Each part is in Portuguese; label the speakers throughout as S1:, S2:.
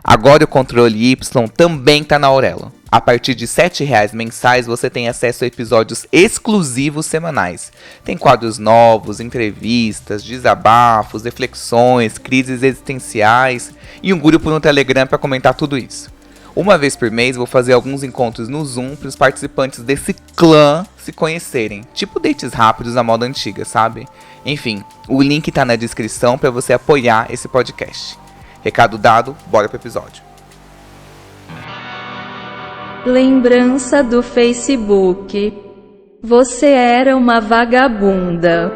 S1: Agora o controle Y também tá na Aurelo. A partir de R$ 7,00 mensais, você tem acesso a episódios exclusivos semanais. Tem quadros novos, entrevistas, desabafos, reflexões, crises existenciais e um grupo no Telegram para comentar tudo isso. Uma vez por mês, vou fazer alguns encontros no Zoom para os participantes desse clã se conhecerem. Tipo dates rápidos na moda antiga, sabe? Enfim, o link tá na descrição para você apoiar esse podcast. Recado dado, bora pro episódio.
S2: Lembrança do Facebook. Você era uma vagabunda.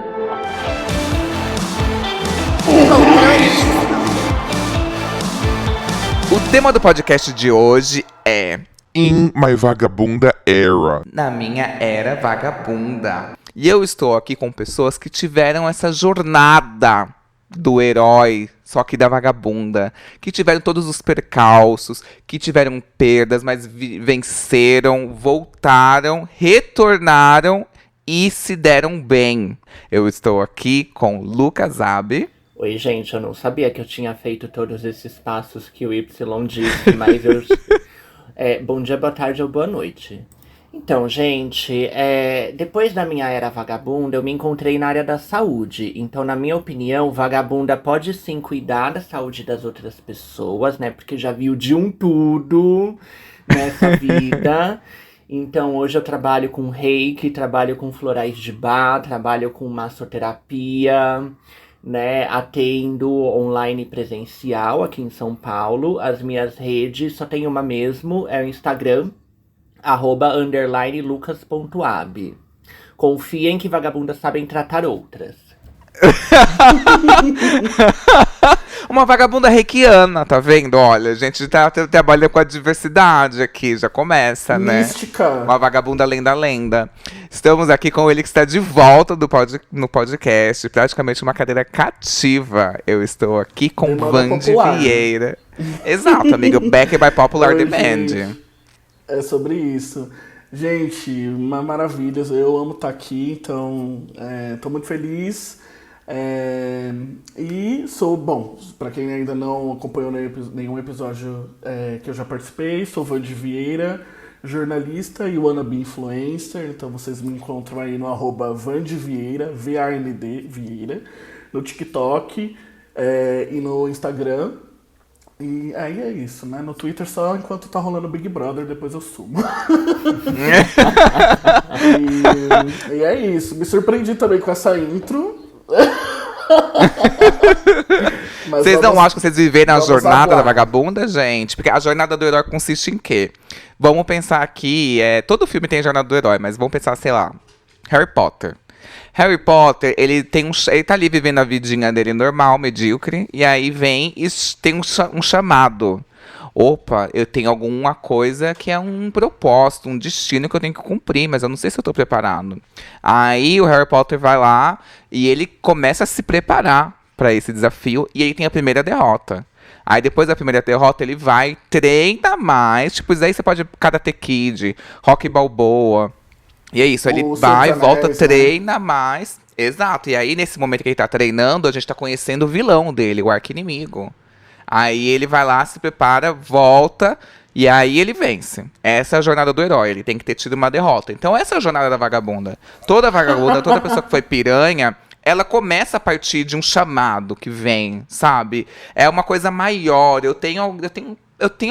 S1: O tema do podcast de hoje é
S3: In My Vagabunda Era.
S1: Na minha era vagabunda. E eu estou aqui com pessoas que tiveram essa jornada do herói, só que da vagabunda, que tiveram todos os percalços, que tiveram perdas, mas venceram, voltaram, retornaram e se deram bem. Eu estou aqui com Lucas Abe.
S4: Oi, gente, eu não sabia que eu tinha feito todos esses passos que o Y disse, mas eu... bom dia, boa tarde ou boa noite. Então, gente, depois da minha era vagabunda, eu me encontrei na área da saúde. Então, na minha opinião, vagabunda pode sim cuidar da saúde das outras pessoas, né? Porque já viu de um tudo nessa vida. Então, hoje eu trabalho com reiki, trabalho com florais de bar, trabalho com massoterapia, né? Atendo online presencial aqui em São Paulo. As minhas redes, só tem uma mesmo, é o Instagram, @_lucas.ab. Confiem que vagabundas sabem tratar outras.
S1: Uma vagabunda reikiana, tá vendo? Olha, a gente tá trabalhando com a diversidade aqui, já começa,
S5: Mística.
S1: Né? Uma vagabunda além da lenda. Estamos aqui com ele que está de volta no podcast, praticamente uma cadeira cativa. Eu estou aqui com Vandy Vieira. Exato, amigo. Back by Popular
S5: Oi,
S1: Demand.
S5: gente. É sobre isso. Gente, uma maravilha. Eu amo estar aqui, então tô muito feliz. E sou, bom, pra quem ainda não acompanhou nenhum episódio que eu já participei, sou Vandy Vieira, jornalista e wannabe influencer. Então vocês me encontram aí no @Vandy Vieira, VAND Vieira, no TikTok e no Instagram. E aí é isso, né? No Twitter só enquanto tá rolando Big Brother, depois eu sumo. e é isso. Me surpreendi também com essa intro.
S1: Vocês não acham que vocês viveram a jornada da vagabunda, gente? Porque a jornada do herói consiste em quê? Vamos pensar aqui, todo filme tem a jornada do herói, mas vamos pensar, sei lá, Harry Potter. Harry Potter, ele tá ali vivendo a vidinha dele normal, medíocre, e aí vem e tem um chamado. Opa, eu tenho alguma coisa que é um propósito, um destino que eu tenho que cumprir, mas eu não sei se eu tô preparado. Aí o Harry Potter vai lá e ele começa a se preparar para esse desafio, e aí tem a primeira derrota. Aí depois da primeira derrota ele vai, treina mais, tipo, isso aí você pode Karate Kid, Rocky Balboa. E é isso, ele vai, volta, treina mais. Exato, e aí nesse momento que ele tá treinando, a gente tá conhecendo o vilão dele, o arqui-inimigo. Aí ele vai lá, se prepara, volta, e aí ele vence. Essa é a jornada do herói, ele tem que ter tido uma derrota. Então essa é a jornada da vagabunda. Toda vagabunda, toda pessoa que foi piranha, ela começa a partir de um chamado que vem, sabe? É uma coisa maior, eu tenho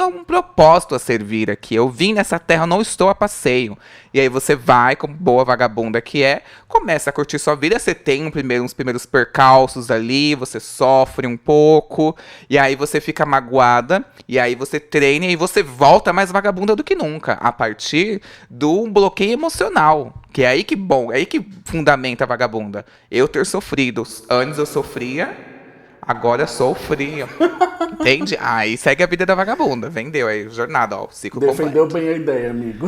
S1: um propósito a servir aqui. Eu vim nessa terra, não estou a passeio. E aí você vai, como boa vagabunda que é, começa a curtir sua vida. Você tem uns primeiros percalços ali, você sofre um pouco. E aí você fica magoada. E aí você treina e você volta mais vagabunda do que nunca. A partir do bloqueio emocional. Que é aí que fundamenta a vagabunda. Eu ter sofrido. Antes eu sofria, agora eu sou frio. Entende? Aí segue a vida da vagabunda. Vendeu aí, jornada, ó, ciclo
S5: Defendeu
S1: completo.
S5: bem a ideia, amigo.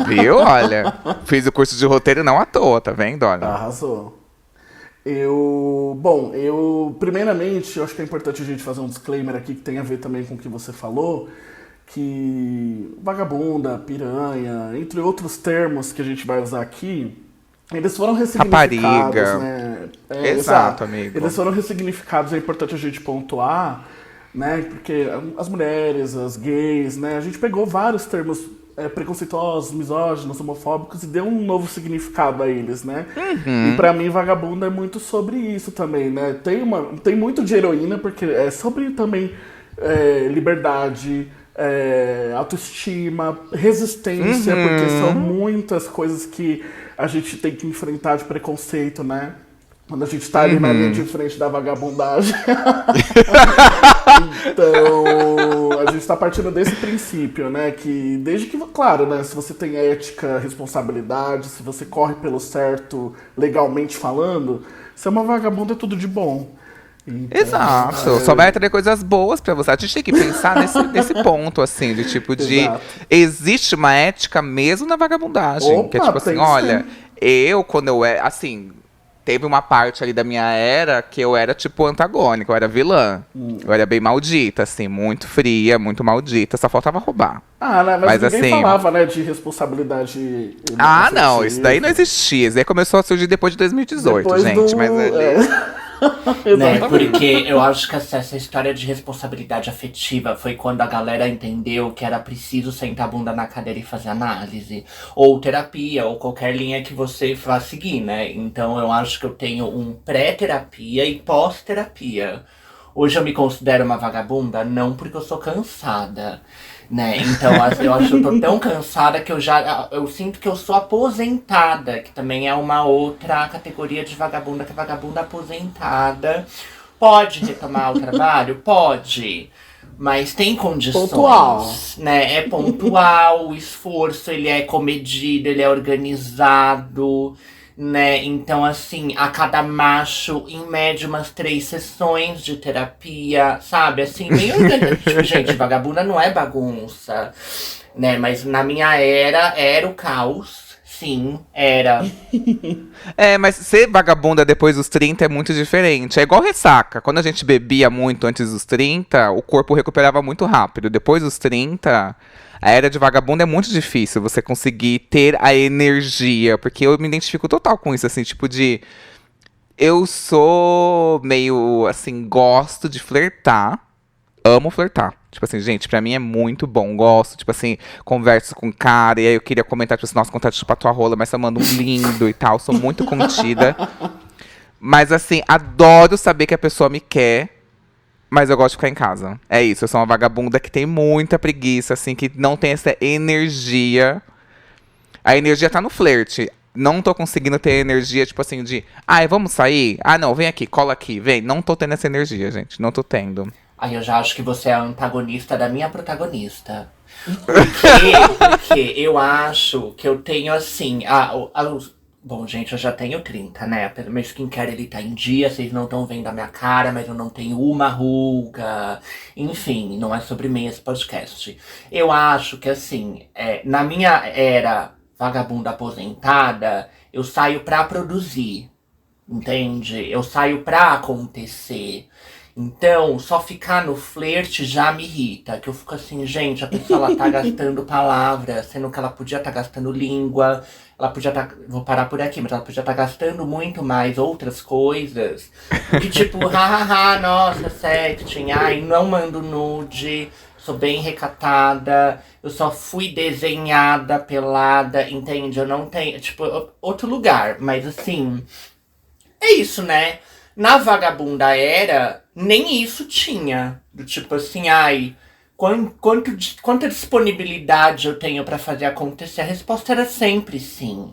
S1: Viu? Olha, fiz o curso de roteiro não à toa, tá vendo? Olha.
S5: Arrasou. Primeiramente, eu acho que é importante a gente fazer um disclaimer aqui que tem a ver também com o que você falou, que vagabunda, piranha, entre outros termos que a gente vai usar aqui, eles foram ressignificados,
S1: rapariga,
S5: né?
S1: Exato, amigo.
S5: Eles foram ressignificados, é importante a gente pontuar, né? Porque as mulheres, as gays, né? A gente pegou vários termos preconceituosos, misóginos, homofóbicos e deu um novo significado a eles, né? E pra mim, Vagabunda é muito sobre isso também, né? Tem muito de heroína, porque é sobre também liberdade, autoestima, resistência, porque são muitas coisas que a gente tem que enfrentar de preconceito, né? Quando a gente tá ali na linha de frente da vagabundagem. Então, a gente tá partindo desse princípio, né? Que desde que, claro, né? Se você tem ética, responsabilidade, se você corre pelo certo, legalmente falando, ser uma vagabunda é tudo de bom. Então,
S1: Exato, só vai trazer coisas boas pra você. A gente tem que pensar nesse ponto, assim, de tipo de.
S5: Exato.
S1: Existe uma ética mesmo na vagabundagem.
S5: Opa,
S1: que é tipo assim,
S5: tem
S1: olha,
S5: sim.
S1: quando eu era. Assim, teve uma parte ali da minha era que eu era, tipo, antagônica, eu era vilã. Eu era bem maldita, assim, muito fria, muito maldita, só faltava roubar.
S5: Né, mas ninguém
S1: assim,
S5: falava, né, de responsabilidade.
S1: Não, isso daí não existia. Isso daí começou a surgir depois de 2018,
S5: Depois
S1: gente. Mas ali.
S4: Né?
S5: Exatamente.
S4: Porque eu acho que essa história de responsabilidade afetiva foi quando a galera entendeu que era preciso sentar a bunda na cadeira e fazer análise, ou terapia, ou qualquer linha que você vá seguir, né? Então eu acho que eu tenho um pré-terapia e pós-terapia. Hoje eu me considero uma vagabunda, não porque eu sou cansada, né? Então eu acho que eu tô tão cansada que eu sinto que eu sou aposentada, que também é uma outra categoria de vagabunda, que é vagabunda aposentada. Pode retomar o trabalho? Pode. Mas tem condições,
S5: Pontual.
S4: né? É pontual, o esforço, ele é comedido, ele é organizado, né? Então, assim, a cada macho, em média, umas 3 sessões de terapia, sabe? Assim, meio organizado. Gente, vagabunda não é bagunça, né? Mas na minha era o caos. Sim, era.
S1: Mas ser vagabunda depois dos 30 é muito diferente. É igual ressaca. Quando a gente bebia muito antes dos 30, o corpo recuperava muito rápido. Depois dos 30, a era de vagabunda é muito difícil você conseguir ter a energia. Porque eu me identifico total com isso, assim, tipo de. Eu sou meio, assim, gosto de flertar. Amo flertar. Tipo assim, gente, pra mim é muito bom. Gosto, tipo assim, converso com o cara. E aí eu queria comentar, tipo assim, nossa, contato de chupar tua rola, mas tá mandando um lindo e tal. Sou muito contida. Mas assim, adoro saber que a pessoa me quer. Mas eu gosto de ficar em casa. É isso, eu sou uma vagabunda que tem muita preguiça, assim, que não tem essa energia. A energia tá no flerte. Não tô conseguindo ter energia, tipo assim, de. Vamos sair? Não, vem aqui, cola aqui, vem. Não tô tendo essa energia, gente. Não tô tendo.
S4: Aí eu já acho que você é a antagonista da minha protagonista. Porque eu acho que eu tenho assim. Bom, gente, eu já tenho 30, né? Meu skincare ele tá em dia, vocês não estão vendo a minha cara, mas eu não tenho uma ruga. Enfim, não é sobre mim esse podcast. Eu acho que assim, na minha era vagabunda aposentada, eu saio pra produzir. Entende? Eu saio pra acontecer. Então, só ficar no flerte já me irrita. Que eu fico assim, gente, a pessoa ela tá gastando palavras, sendo que ela podia estar gastando língua, ela podia estar. Vou parar por aqui, mas ela podia estar gastando muito mais outras coisas. Que tipo, hahaha, nossa, sexting, não mando nude, sou bem recatada, eu só fui desenhada, pelada, entende? Eu não tenho. Tipo, outro lugar, mas assim. É isso, né? Na vagabunda era, nem isso tinha. Do tipo assim, quanta disponibilidade eu tenho pra fazer acontecer? A resposta era sempre sim.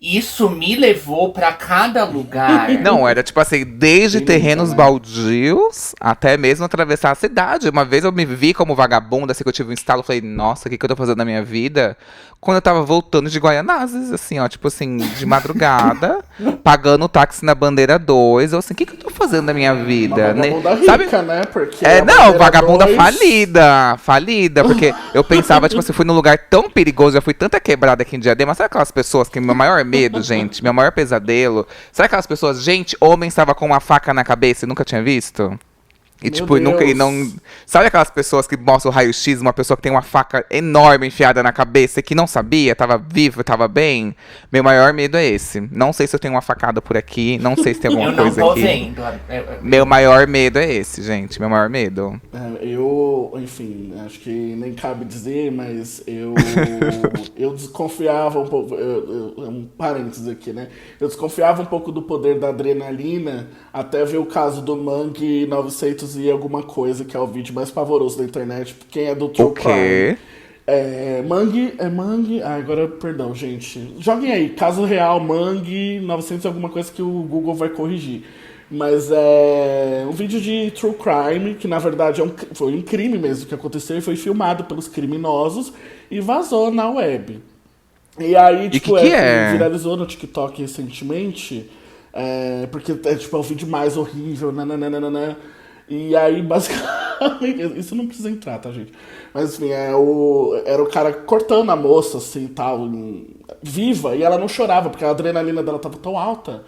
S4: Isso me levou pra cada lugar.
S1: Não, era tipo assim, desde terrenos baldios até mesmo atravessar a cidade. Uma vez eu me vi como vagabunda, assim, que eu tive um estalo, falei, nossa, o que eu tô fazendo na minha vida? Quando eu tava voltando de Guaianazes, assim, ó, tipo assim, de madrugada, pagando o táxi na Bandeira 2, eu assim, o que eu tô fazendo na minha vida?
S5: Vagabunda
S1: Sabe?
S5: rica, né? Porque
S1: Não, vagabunda
S5: 2...
S1: falida, porque eu pensava, tipo assim, fui num lugar tão perigoso, já fui tanta quebrada aqui em Diadema, sabe aquelas pessoas que meu maior medo, gente, meu maior pesadelo, sabe aquelas pessoas, gente, homem estava com uma faca na cabeça e nunca tinha visto? E,
S5: Meu
S1: tipo, nunca, e
S5: Deus.
S1: não. Sabe aquelas pessoas que mostram o raio-x, uma pessoa que tem uma faca enorme enfiada na cabeça e que não sabia, tava vivo, tava bem? Meu maior medo é esse. Não sei se eu tenho uma facada por aqui, não sei se tem alguma
S4: Eu não
S1: coisa
S4: tô
S1: aqui.
S4: vendo.
S1: Meu maior medo é esse, gente. Meu maior medo.
S5: Enfim, acho que nem cabe dizer, mas eu desconfiava um pouco, um parênteses aqui, né? Eu desconfiava um pouco do poder da adrenalina até ver o caso do Mangue 900 e alguma coisa, que é o vídeo mais pavoroso da internet, quem é do True
S1: O quê?
S5: Crime. Mangue. Ah, agora, perdão, gente. Joguem aí, caso real, Mangue 900 e alguma coisa que o Google vai corrigir. Mas é um vídeo de true crime, que na verdade foi um crime mesmo que aconteceu e foi filmado pelos criminosos e vazou na web. E aí, tipo,
S1: que é?
S5: viralizou no TikTok recentemente, porque é o vídeo mais horrível, nananana. E aí, basicamente, isso não precisa entrar, tá, gente? Mas enfim, era o cara cortando a moça, assim, tal, viva, e ela não chorava, porque a adrenalina dela tava tão alta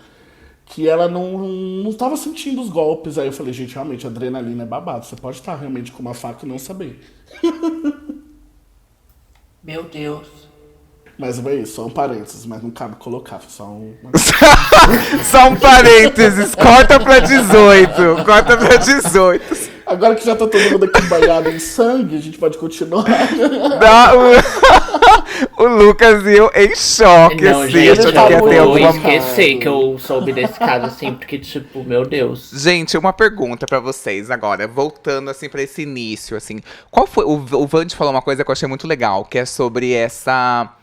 S5: que ela não tava sentindo os golpes. Aí eu falei, gente, realmente, a adrenalina é babado. Você pode estar realmente com uma faca e não saber.
S4: Meu Deus.
S5: Mas é isso, só um parênteses, mas não cabe colocar, só um...
S1: Só um parênteses, corta pra 18. Corta pra 18.
S5: Agora que já tá todo mundo aqui banhado em sangue, a gente pode continuar.
S1: O Lucas e eu em choque,
S4: Não,
S1: assim,
S4: gente,
S1: achando que ia ter
S4: eu
S1: alguma.
S4: esqueci que eu soube desse caso, assim, porque, tipo, meu Deus.
S1: Gente, uma pergunta pra vocês agora, voltando assim pra esse início, assim. Qual foi. O Vande falou uma coisa que eu achei muito legal, que é sobre essa.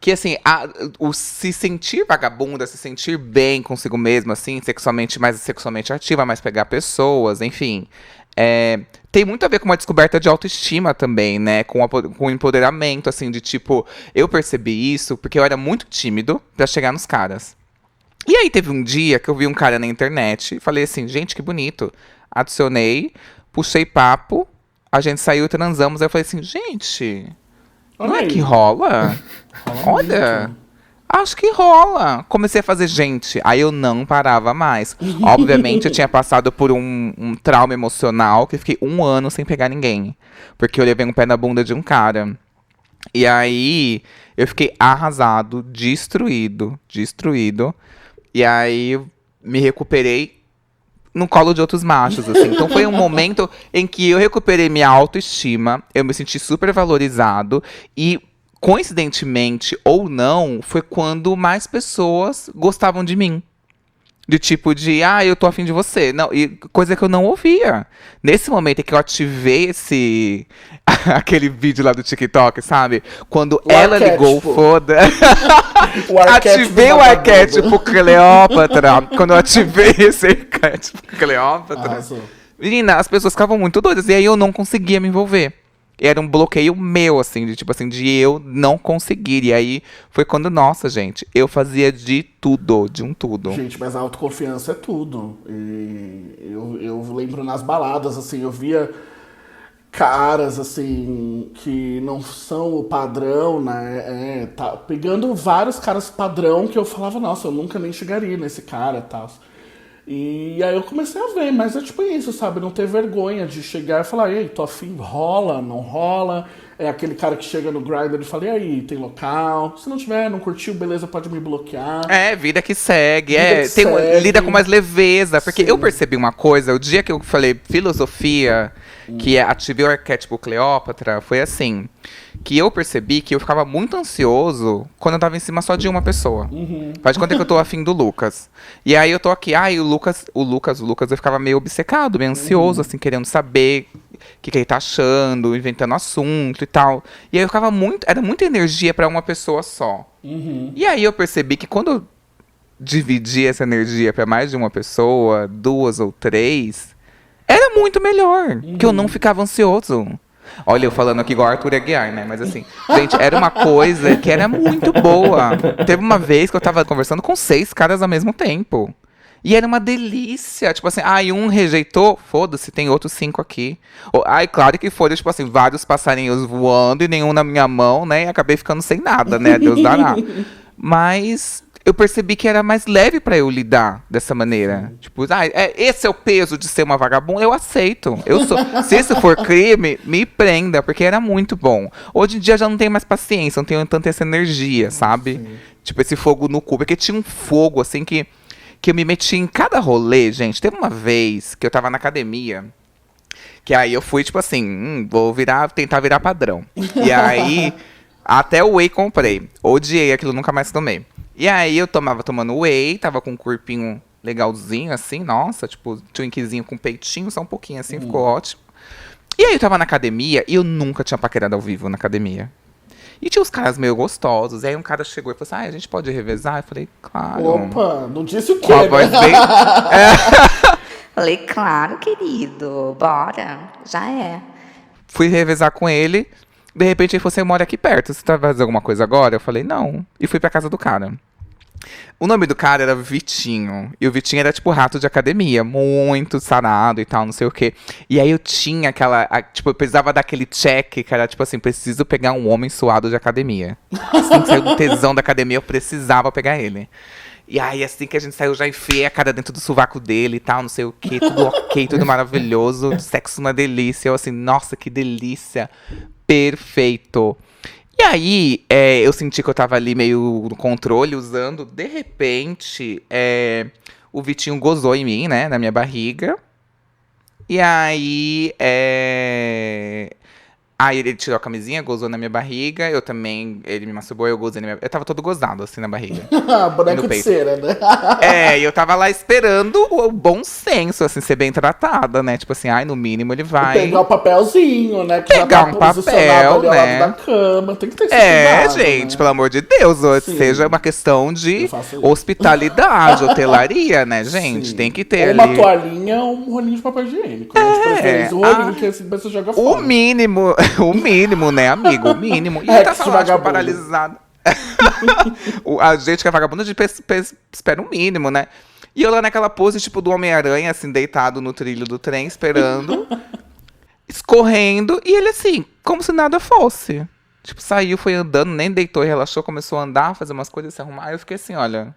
S1: Que assim, o se sentir vagabunda, se sentir bem consigo mesmo, assim, mais sexualmente ativa, mais pegar pessoas, enfim. Tem muito a ver com uma descoberta de autoestima também, né? Com o empoderamento, assim, de tipo, eu percebi isso porque eu era muito tímido pra chegar nos caras. E aí teve um dia que eu vi um cara na internet e falei assim, gente, que bonito. Adicionei, puxei papo, a gente saiu, transamos, aí eu falei assim, gente, não
S5: Olha
S1: é
S5: aí.
S1: que rola? Olha, acho que rola. Comecei a fazer gente, aí eu não parava mais. Obviamente eu tinha passado por um trauma emocional que fiquei 1 ano sem pegar ninguém. Porque eu levei um pé na bunda de um cara. E aí eu fiquei arrasado, destruído. E aí eu me recuperei no colo de outros machos, assim. Então foi um momento em que eu recuperei minha autoestima, eu me senti super valorizado e, coincidentemente ou não, foi quando mais pessoas gostavam de mim. De tipo eu tô afim de você. Não, e coisa que eu não ouvia. Nesse momento em que eu ativei aquele vídeo lá do TikTok, sabe? Quando ela ligou o foda. Ativei o arquétipo Cleópatra. Quando eu ativei esse arquétipo Cleópatra.
S5: Arrasou.
S1: Menina, as pessoas ficavam muito doidas. E aí eu não conseguia me envolver. Era um bloqueio meu, assim, de eu não conseguir. E aí foi quando, nossa, gente, eu fazia de tudo, de um tudo.
S5: Gente, mas a autoconfiança é tudo. E eu lembro nas baladas, assim, eu via caras, assim, que não são o padrão, né? Pegando vários caras padrão que eu falava, nossa, eu nunca nem chegaria nesse cara e tal. E aí eu comecei a ver, mas é tipo isso, sabe? Não ter vergonha de chegar e falar, ei, tô afim, rola, não rola. É aquele cara que chega no Grindr e fala, e aí, tem local? Se não tiver, não curtiu, beleza, pode me bloquear.
S1: Vida que segue.
S5: Vida que segue.
S1: Lida com mais leveza. Porque
S5: Sim.
S1: eu percebi uma coisa, o dia que eu falei filosofia, que ativei o arquétipo Cleópatra, foi assim. Que eu percebi que eu ficava muito ansioso quando eu tava em cima só de uma pessoa. Faz de conta que eu tô afim do Lucas. E aí eu tô aqui, o Lucas, eu ficava meio obcecado, meio ansioso, assim, querendo saber o que ele tá achando, inventando assunto e tal. E aí eu ficava era muita energia pra uma pessoa só. E aí eu percebi que quando eu dividi essa energia pra mais de uma pessoa, 2 ou 3, era muito melhor, que eu não ficava ansioso. Olha, eu falando aqui igual Arthur Aguiar, né? Mas assim, gente, era uma coisa que era muito boa. Teve uma vez que eu tava conversando com 6 caras ao mesmo tempo. E era uma delícia. Tipo assim, um rejeitou, foda-se, tem outros 5 aqui. Claro que foram, tipo assim, vários passarinhos voando e nenhum na minha mão, né? E acabei ficando sem nada, né? Deus dará. Mas eu percebi que era mais leve pra eu lidar dessa maneira. Tipo, esse é o peso de ser uma vagabunda, eu aceito. Se esse for crime, me prenda, porque era muito bom. Hoje em dia já não tenho mais paciência, não tenho tanta essa energia, sabe? Sim. Tipo, esse fogo no cu. Porque tinha um fogo, assim, que eu me meti em cada rolê, gente. Teve uma vez que eu tava na academia, que aí eu fui, tipo assim, tentar virar padrão. E aí, até o whey comprei. Odiei aquilo, nunca mais tomei. E aí eu tava tomando whey, tava com um corpinho legalzinho, assim, nossa, tipo, twinkzinho com peitinho, só um pouquinho assim, ficou ótimo. E aí eu tava na academia e eu nunca tinha paquerado ao vivo na academia. E tinha uns caras meio gostosos, e aí um cara chegou e falou assim, a gente pode revezar? Eu falei, claro.
S5: Opa, não disse o quê,
S1: com a voz bem...
S6: Falei, claro, querido, bora, já é.
S1: Fui revezar com ele. De repente ele falou, você mora aqui perto, você tá fazendo alguma coisa agora? Eu falei, não. E fui pra casa do cara. O nome do cara era Vitinho. E o Vitinho era tipo rato de academia. Muito sarado e tal, não sei o quê. E aí eu tinha tipo, eu precisava daquele check, que era tipo assim, preciso pegar um homem suado de academia. Assim que saiu do tesão da academia, eu precisava pegar ele. E aí, assim que a gente saiu, já enfiei a cara dentro do sovaco dele e tal, não sei o quê. Tudo ok, tudo maravilhoso. Sexo uma delícia. Eu assim, nossa, que delícia. Perfeito. E aí, eu senti que eu tava ali meio no controle, usando. De repente, o Vitinho gozou em mim, né? Na minha barriga. E aí, Aí ele tirou a camisinha, gozou na minha barriga. Eu também, ele me masturbou, eu gozei na minha... Eu tava todo gozado, assim, na barriga.
S5: Boneco de cera, né?
S1: E eu tava lá esperando o bom senso, assim, ser bem tratada, né? Tipo assim, no mínimo ele vai...
S5: Pegar o papelzinho, né? Que
S1: pegar um papel,
S5: ali
S1: né?
S5: ao lado da cama. Tem que ter esse cuidado,
S1: gente,
S5: né?
S1: pelo amor de Deus. Seja uma questão de hospitalidade, hotelaria, né, gente?
S5: Sim.
S1: Tem que ter
S5: ou
S1: ali...
S5: uma toalhinha ou um rolinho de papel higiênico. Né? De preferência, o rolinho que assim, você joga fora.
S1: O mínimo, né, amigo? O mínimo. E ele tava lá, tipo, paralisado. A gente que é vagabunda, a gente espera o mínimo, né? E eu lá naquela pose, tipo, do Homem-Aranha, assim, deitado no trilho do trem, esperando. Escorrendo. E ele, assim, como se nada fosse. Tipo, saiu, foi andando, nem deitou, relaxou, começou a andar, fazer umas coisas, se arrumar. Aí eu fiquei assim, olha...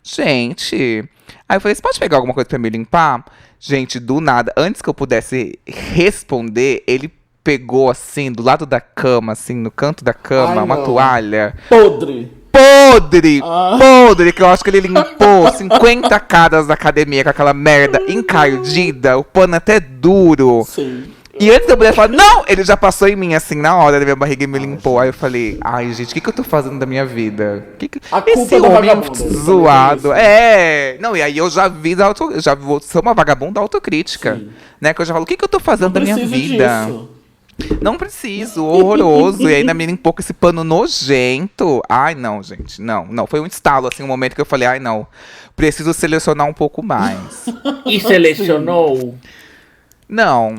S1: Gente... Aí eu falei, você pode pegar alguma coisa pra me limpar? Gente, do nada, antes que eu pudesse responder, ele pegou, assim, do lado da cama, assim, no canto da cama, uma toalha.
S5: Podre,
S1: que eu acho que ele limpou 50 caras da academia com aquela merda encardida, o pano até duro.
S5: Sim.
S1: E antes da mulher falar, não, ele já passou em mim, assim, na hora da minha barriga e me limpou. Aí eu falei, ai, gente, o que eu tô fazendo da minha vida? Esse homem zoado. Não, e aí eu já sou uma vagabunda autocrítica. Sim. Né, que eu já falo, o que eu tô fazendo da minha vida? Disso. Não preciso, horroroso. E ainda me limpou com esse pano nojento. Ai, não, gente, não. Foi um estalo, assim, um momento que eu falei, ai, não, preciso selecionar um pouco mais.
S4: E selecionou?
S1: Não.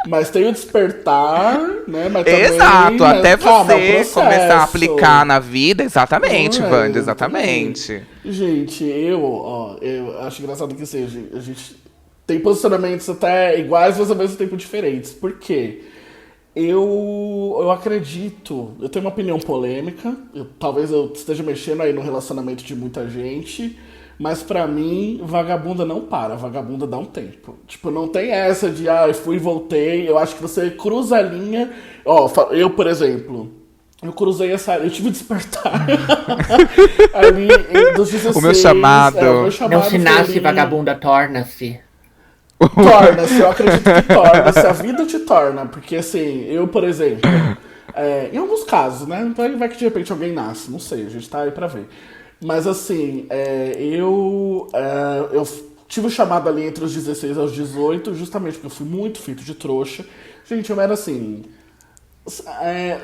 S5: Mas tem o despertar, né? Mas também,
S1: exato, até você começar a aplicar na vida. Exatamente, Wanda, exatamente.
S5: Gente, eu acho engraçado que seja. A gente tem posicionamentos até iguais, mas ao mesmo tempo diferentes. Por quê? Eu acredito, eu tenho uma opinião polêmica. Talvez eu esteja mexendo aí no relacionamento de muita gente. Mas pra mim, vagabunda não para, vagabunda dá um tempo. Tipo, não tem essa de, fui e voltei. Eu acho que você cruza a linha. Eu, por exemplo, eu cruzei eu tive despertar. Ali, dos 16.
S1: O meu chamado.
S4: Não se nasce, vagabunda, torna-se.
S5: Torna-se, eu acredito que torna-se. A vida te torna. Porque, assim, eu, por exemplo, em alguns casos, né? Então vai que de repente alguém nasce, não sei, a gente tá aí pra ver. Mas assim, eu tive o chamado ali entre os 16 aos 18, justamente porque eu fui muito feito de trouxa. Gente, eu era assim...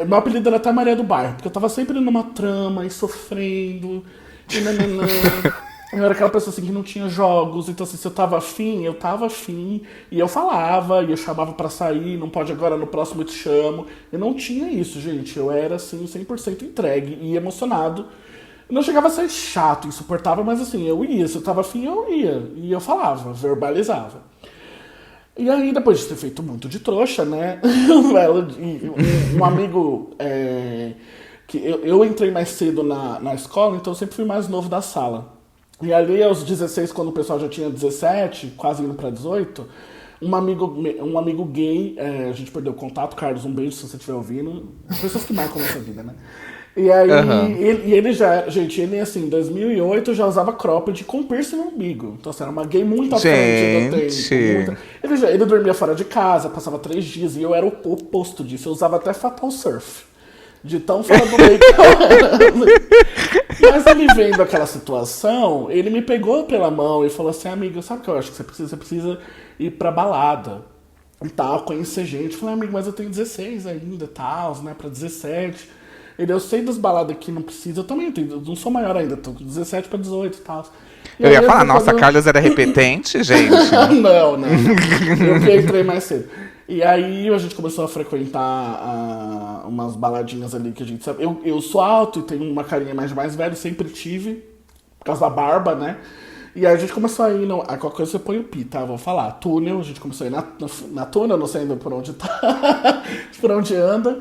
S5: meu apelido era até Maria do Bairro, porque eu tava sempre numa trama e sofrendo. Eu era aquela pessoa assim que não tinha jogos, então assim, se eu tava afim, eu tava afim. E eu falava, e eu chamava pra sair, não pode agora, no próximo eu te chamo. Eu não tinha isso, gente. Eu era assim, 100% entregue e emocionado. Não chegava a ser chato, insuportável, mas assim, eu ia. Se eu tava afim, eu ia. E eu falava, verbalizava. E aí, depois de ter feito muito de trouxa, né? Um amigo que eu entrei mais cedo na escola, então eu sempre fui mais novo da sala. E ali aos 16, quando o pessoal já tinha 17, quase indo pra 18, um amigo gay, a gente perdeu o contato, Carlos, um beijo se você estiver ouvindo. Pessoas que marcam nossa vida, né? E aí, ele já, gente, ele assim, em 2008 já usava cropped com piercing no umbigo. Então, assim, era uma gay muito à frente do tempo. Ele dormia fora de casa, passava 3 dias, e eu era o oposto disso. Eu usava até Fatal Surf. De tão fora do meio que eu era. Mas ele vendo aquela situação, ele me pegou pela mão e falou assim, amigo, sabe o que eu acho que você precisa? Você precisa ir pra balada e tal, conhecer gente. Eu falei, amigo, mas eu tenho 16 ainda, tal, né, pra 17. Eu sei das baladas que não precisa, eu também tenho, eu não sou maior ainda, tô com 17 pra 18 e tal.
S1: Eu ia falar, nossa, Carlos era repetente, gente.
S5: Não. Eu que entrei mais cedo. E aí a gente começou a frequentar umas baladinhas ali que a gente sabe. Eu sou alto e tenho uma carinha mais velho, sempre tive, por causa da barba, né? E aí a gente começou a ir, a qualquer coisa você põe o pi, tá? Vou falar, túnel, a gente começou a ir na túnel, não sei ainda por onde tá, por onde anda.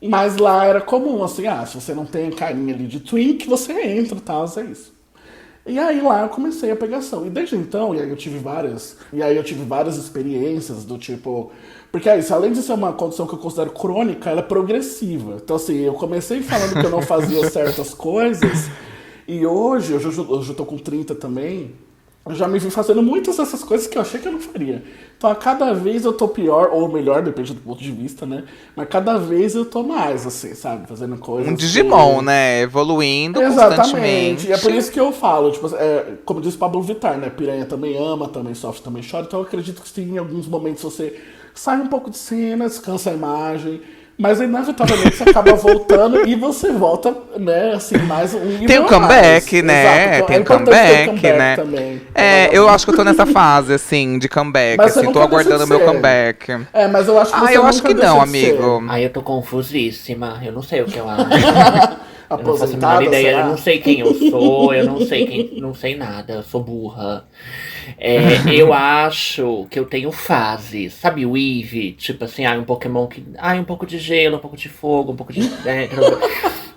S5: Mas lá era comum, assim, se você não tem carinha ali de twink, você entra e tal, é isso. E aí lá eu comecei a pegação. E desde então, eu tive várias experiências do tipo... Porque é isso, além de ser uma condição que eu considero crônica, ela é progressiva. Então assim, eu comecei falando que eu não fazia certas coisas, e hoje, eu já tô com 30 também, eu já me vi fazendo muitas dessas coisas que eu achei que eu não faria. Então, a cada vez eu tô pior, ou melhor, depende do ponto de vista, né? Mas cada vez eu tô mais, assim, sabe? Fazendo coisas...
S1: Um Digimon, né? Evoluindo constantemente.
S5: E é por isso que eu falo, tipo, como diz Pablo Vittar, né? Piranha também ama, também sofre, também chora. Então, eu acredito que sim, em alguns momentos você sai um pouco de cena, descansa a imagem... Mas inevitavelmente você acaba voltando e você volta, né, assim, mais um nível.
S1: Tem um comeback,
S5: mais.
S1: né?
S5: Exato.
S1: Tem um comeback, né?
S5: Também.
S1: Eu acho que eu tô nessa fase, assim, de comeback.
S5: Mas
S1: assim, tô aguardando o meu comeback.
S5: Mas eu acho que você
S1: eu acho que não, amigo.
S4: Eu tô confusíssima. Eu não sei o que eu acho. Eu não faço a
S5: Aposentada,
S4: menor ideia,
S5: será?
S4: eu não sei quem eu sou, não sei nada, eu sou burra. Eu acho que eu tenho fases, sabe o Eevee? Tipo assim, um Pokémon que... um pouco de gelo, um pouco de fogo, um pouco de...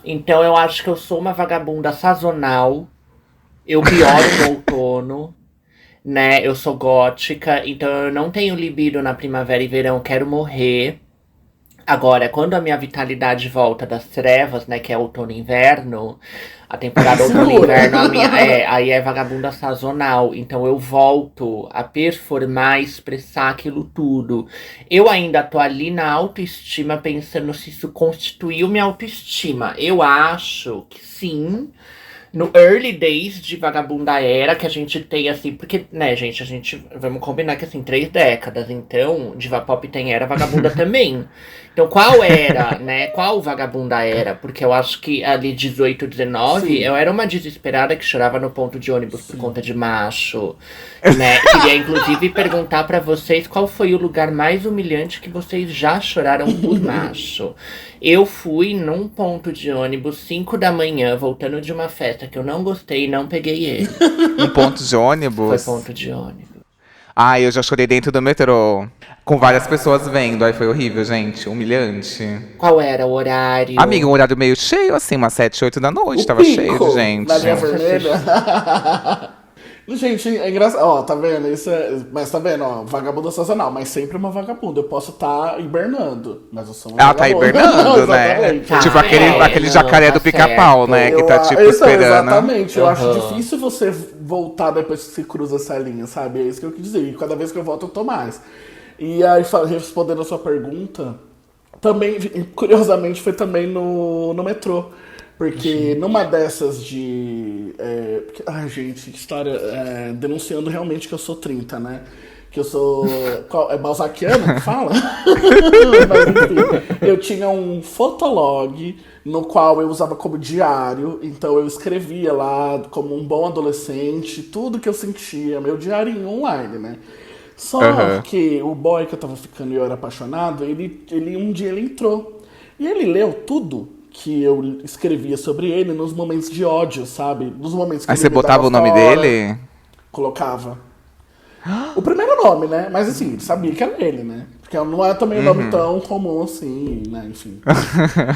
S4: Então eu acho que eu sou uma vagabunda sazonal, eu pioro no outono, né? Eu sou gótica, então eu não tenho libido na primavera e verão, quero morrer. Agora, quando a minha vitalidade volta das trevas, né, que é outono e inverno, a temporada outono e inverno, aí é vagabunda sazonal. Então eu volto a performar, expressar aquilo tudo. Eu ainda tô ali na autoestima, pensando se isso constituiu minha autoestima. Eu acho que sim. No early days de vagabunda era, que a gente tem assim, porque, né, gente, vamos combinar que assim, 3 décadas, então, diva pop tem era, vagabunda também. Então, qual era, né, qual vagabunda era? Porque eu acho que ali 18, 19, eu era uma desesperada que chorava no ponto de ônibus por conta de macho, né. Queria, inclusive, perguntar pra vocês qual foi o lugar mais humilhante que vocês já choraram por macho. Eu fui num ponto de ônibus 5 da manhã, voltando de uma festa que eu não gostei e não peguei ele.
S1: Um ponto de ônibus?
S4: Foi ponto de ônibus.
S1: Eu já chorei dentro do metrô, com várias pessoas vendo. Aí foi horrível, gente, humilhante.
S4: Qual era o horário?
S1: Amiga, um horário meio cheio, assim, umas 7, 8 da noite, tava cheio de gente.
S5: Na linha vermelha. Gente, é engraçado. Ó, tá vendo? Mas tá vendo, ó, vagabunda sazonal, mas sempre uma vagabunda. Eu posso estar hibernando, mas eu sou uma
S1: Ela
S5: vagabunda.
S1: tá hibernando, né?
S4: Tá,
S1: Tipo aquele jacaré do pica-pau, né? Que tá tipo esperando.
S5: Exatamente. Eu acho difícil você voltar depois que você cruza essa linha, sabe? É isso que eu quis dizer. E cada vez que eu volto, eu tô mais. E aí, respondendo a sua pergunta, também, curiosamente, foi também no metrô. Porque numa dessas de... gente, que história... denunciando realmente que eu sou 30, né? Que eu sou... É balzaquiano que fala? Mas enfim, eu tinha um fotolog no qual eu usava como diário. Então eu escrevia lá como um bom adolescente, tudo que eu sentia, meu diário online, né? Só que o boy que eu tava ficando e eu era apaixonado, um dia ele entrou. E ele leu tudo que eu escrevia sobre ele nos momentos de ódio, sabe? Nos momentos que
S1: Aí
S5: ele
S1: você
S5: me
S1: botava
S5: dava
S1: o nome
S5: fora,
S1: dele?
S5: Colocava. O primeiro nome, né? Mas assim, ele sabia que era ele, né? Porque não é também um nome tão comum assim, né? Enfim.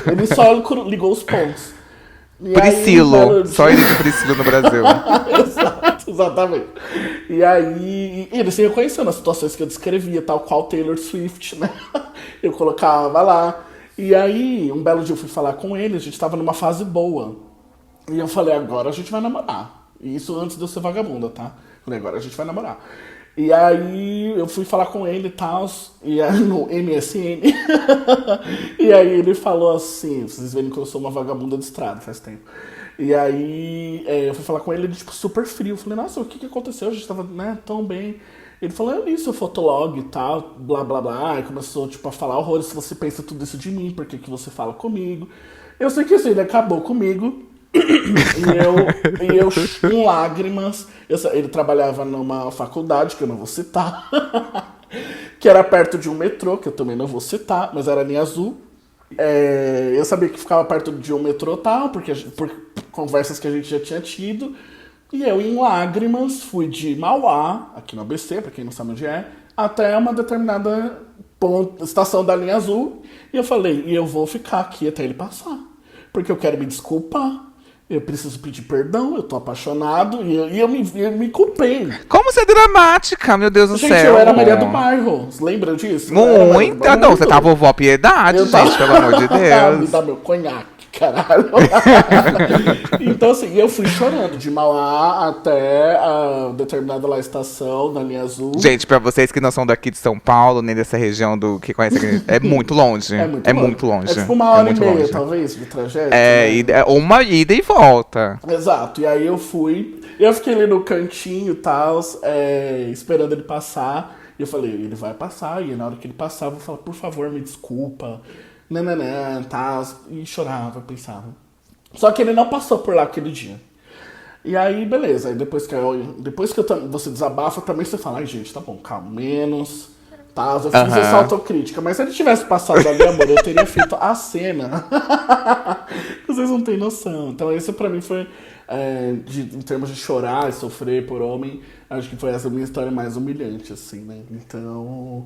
S5: Ele só ligou os pontos. E
S1: Priscilo. Só existe Priscilo no Brasil.
S5: Exato, exatamente. E aí, ele se reconheceu nas situações que eu descrevia, tal qual Taylor Swift, né? Eu colocava lá. E aí, um belo dia eu fui falar com ele, a gente tava numa fase boa. E eu falei, agora a gente vai namorar. Isso antes de eu ser vagabunda, tá? Falei, agora a gente vai namorar. E aí eu fui falar com ele e tal, e aí no MSN. E aí ele falou assim, vocês veem que eu sou uma vagabunda de estrada faz tempo. E aí eu fui falar com ele, tipo, super frio. Eu falei, nossa, o que aconteceu? A gente tava, né, tão bem. Ele falou, eu li seu fotolog e tal, blá blá blá. E começou, tipo, a falar horrores, se você pensa tudo isso de mim, por que você fala comigo? Eu sei que assim, ele acabou comigo. E eu com lágrimas. Ele trabalhava numa faculdade, que eu não vou citar, que era perto de um metrô, que eu também não vou citar, mas era linha azul. Eu sabia que ficava perto de um metrô tal, por conversas que a gente já tinha tido. E eu, em lágrimas, fui de Mauá, aqui no ABC, pra quem não sabe onde é, até uma determinada estação da linha azul. E eu falei, e eu vou ficar aqui até ele passar, porque eu quero me desculpar. Eu preciso pedir perdão, eu tô apaixonado e eu me culpei.
S1: Como você é dramática, meu Deus do
S5: Gente,
S1: céu.
S5: eu era a Maria do Bairro, vocês lembram disso?
S1: Muita, não, você tava vovó Piedade, gente, pelo amor de
S5: Me
S1: Deus.
S5: dá meu conhaque, caralho. Então assim, eu fui chorando de Mauá até a determinada lá estação, na linha azul.
S1: Gente, pra vocês que não são daqui de São Paulo, nem dessa região do que conhece aqui, é muito longe. Muito longe.
S5: É tipo uma hora e meia,
S1: longe.
S5: talvez, de trajeto.
S1: Né? Uma ida e volta.
S5: Exato, e aí eu fiquei ali no cantinho e tal, esperando ele passar. E eu falei, ele vai passar, e na hora que ele passar, eu vou falar, por favor, me desculpa. Nananã, tal. E chorava, pensava. Só que ele não passou por lá aquele dia. E aí, beleza. Aí depois que você desabafa, também você fala, ai, gente, tá bom, calma, menos. Tá, eu fiz essa autocrítica. Mas se ele tivesse passado ali, amor, eu teria feito a cena. Vocês não têm noção. Então, esse pra mim foi, em termos de chorar e sofrer por homem, acho que foi essa minha história mais humilhante, assim, né? Então.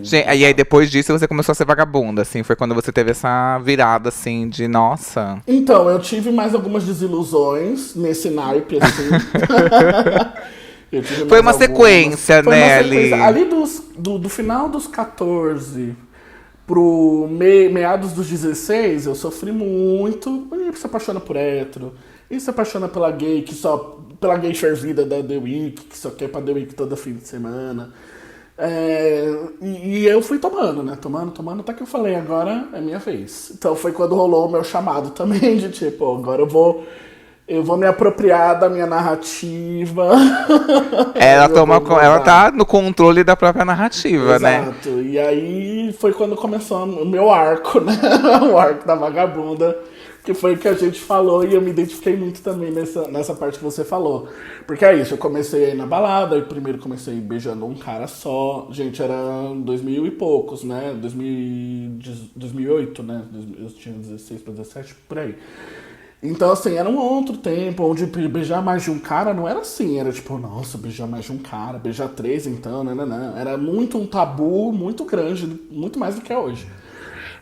S1: Gente, e aí depois disso você começou a ser vagabunda, assim, foi quando você teve essa virada, assim, de nossa.
S5: Então, eu tive mais algumas desilusões nesse naipe, assim.
S1: Foi uma sequência, né,
S5: ali do final dos 14 pro meados dos 16, eu sofri muito. E se apaixona por hétero, e se apaixona pela gay fervida da The Week, que só quer pra The Week todo fim de semana. E eu fui tomando, né? Tomando, até que eu falei, agora é minha vez. Então foi quando rolou o meu chamado também, de tipo, agora eu vou me apropriar da minha narrativa.
S1: Ela tá no controle da própria narrativa,
S5: exato,
S1: né?
S5: Exato. E aí foi quando começou o meu arco, né? O arco da vagabunda. Que foi o que a gente falou e eu me identifiquei muito também nessa parte que você falou. Porque é isso, eu comecei a ir na balada, eu primeiro comecei beijando um cara só. Gente, era 2000 e poucos, né? 2008, né? Eu tinha 16 para 17, por aí. Então, assim, era um outro tempo onde beijar mais de um cara não era assim. Era tipo, nossa, beijar mais de um cara, beijar 3 então, não. Era muito um tabu muito grande, muito mais do que é hoje.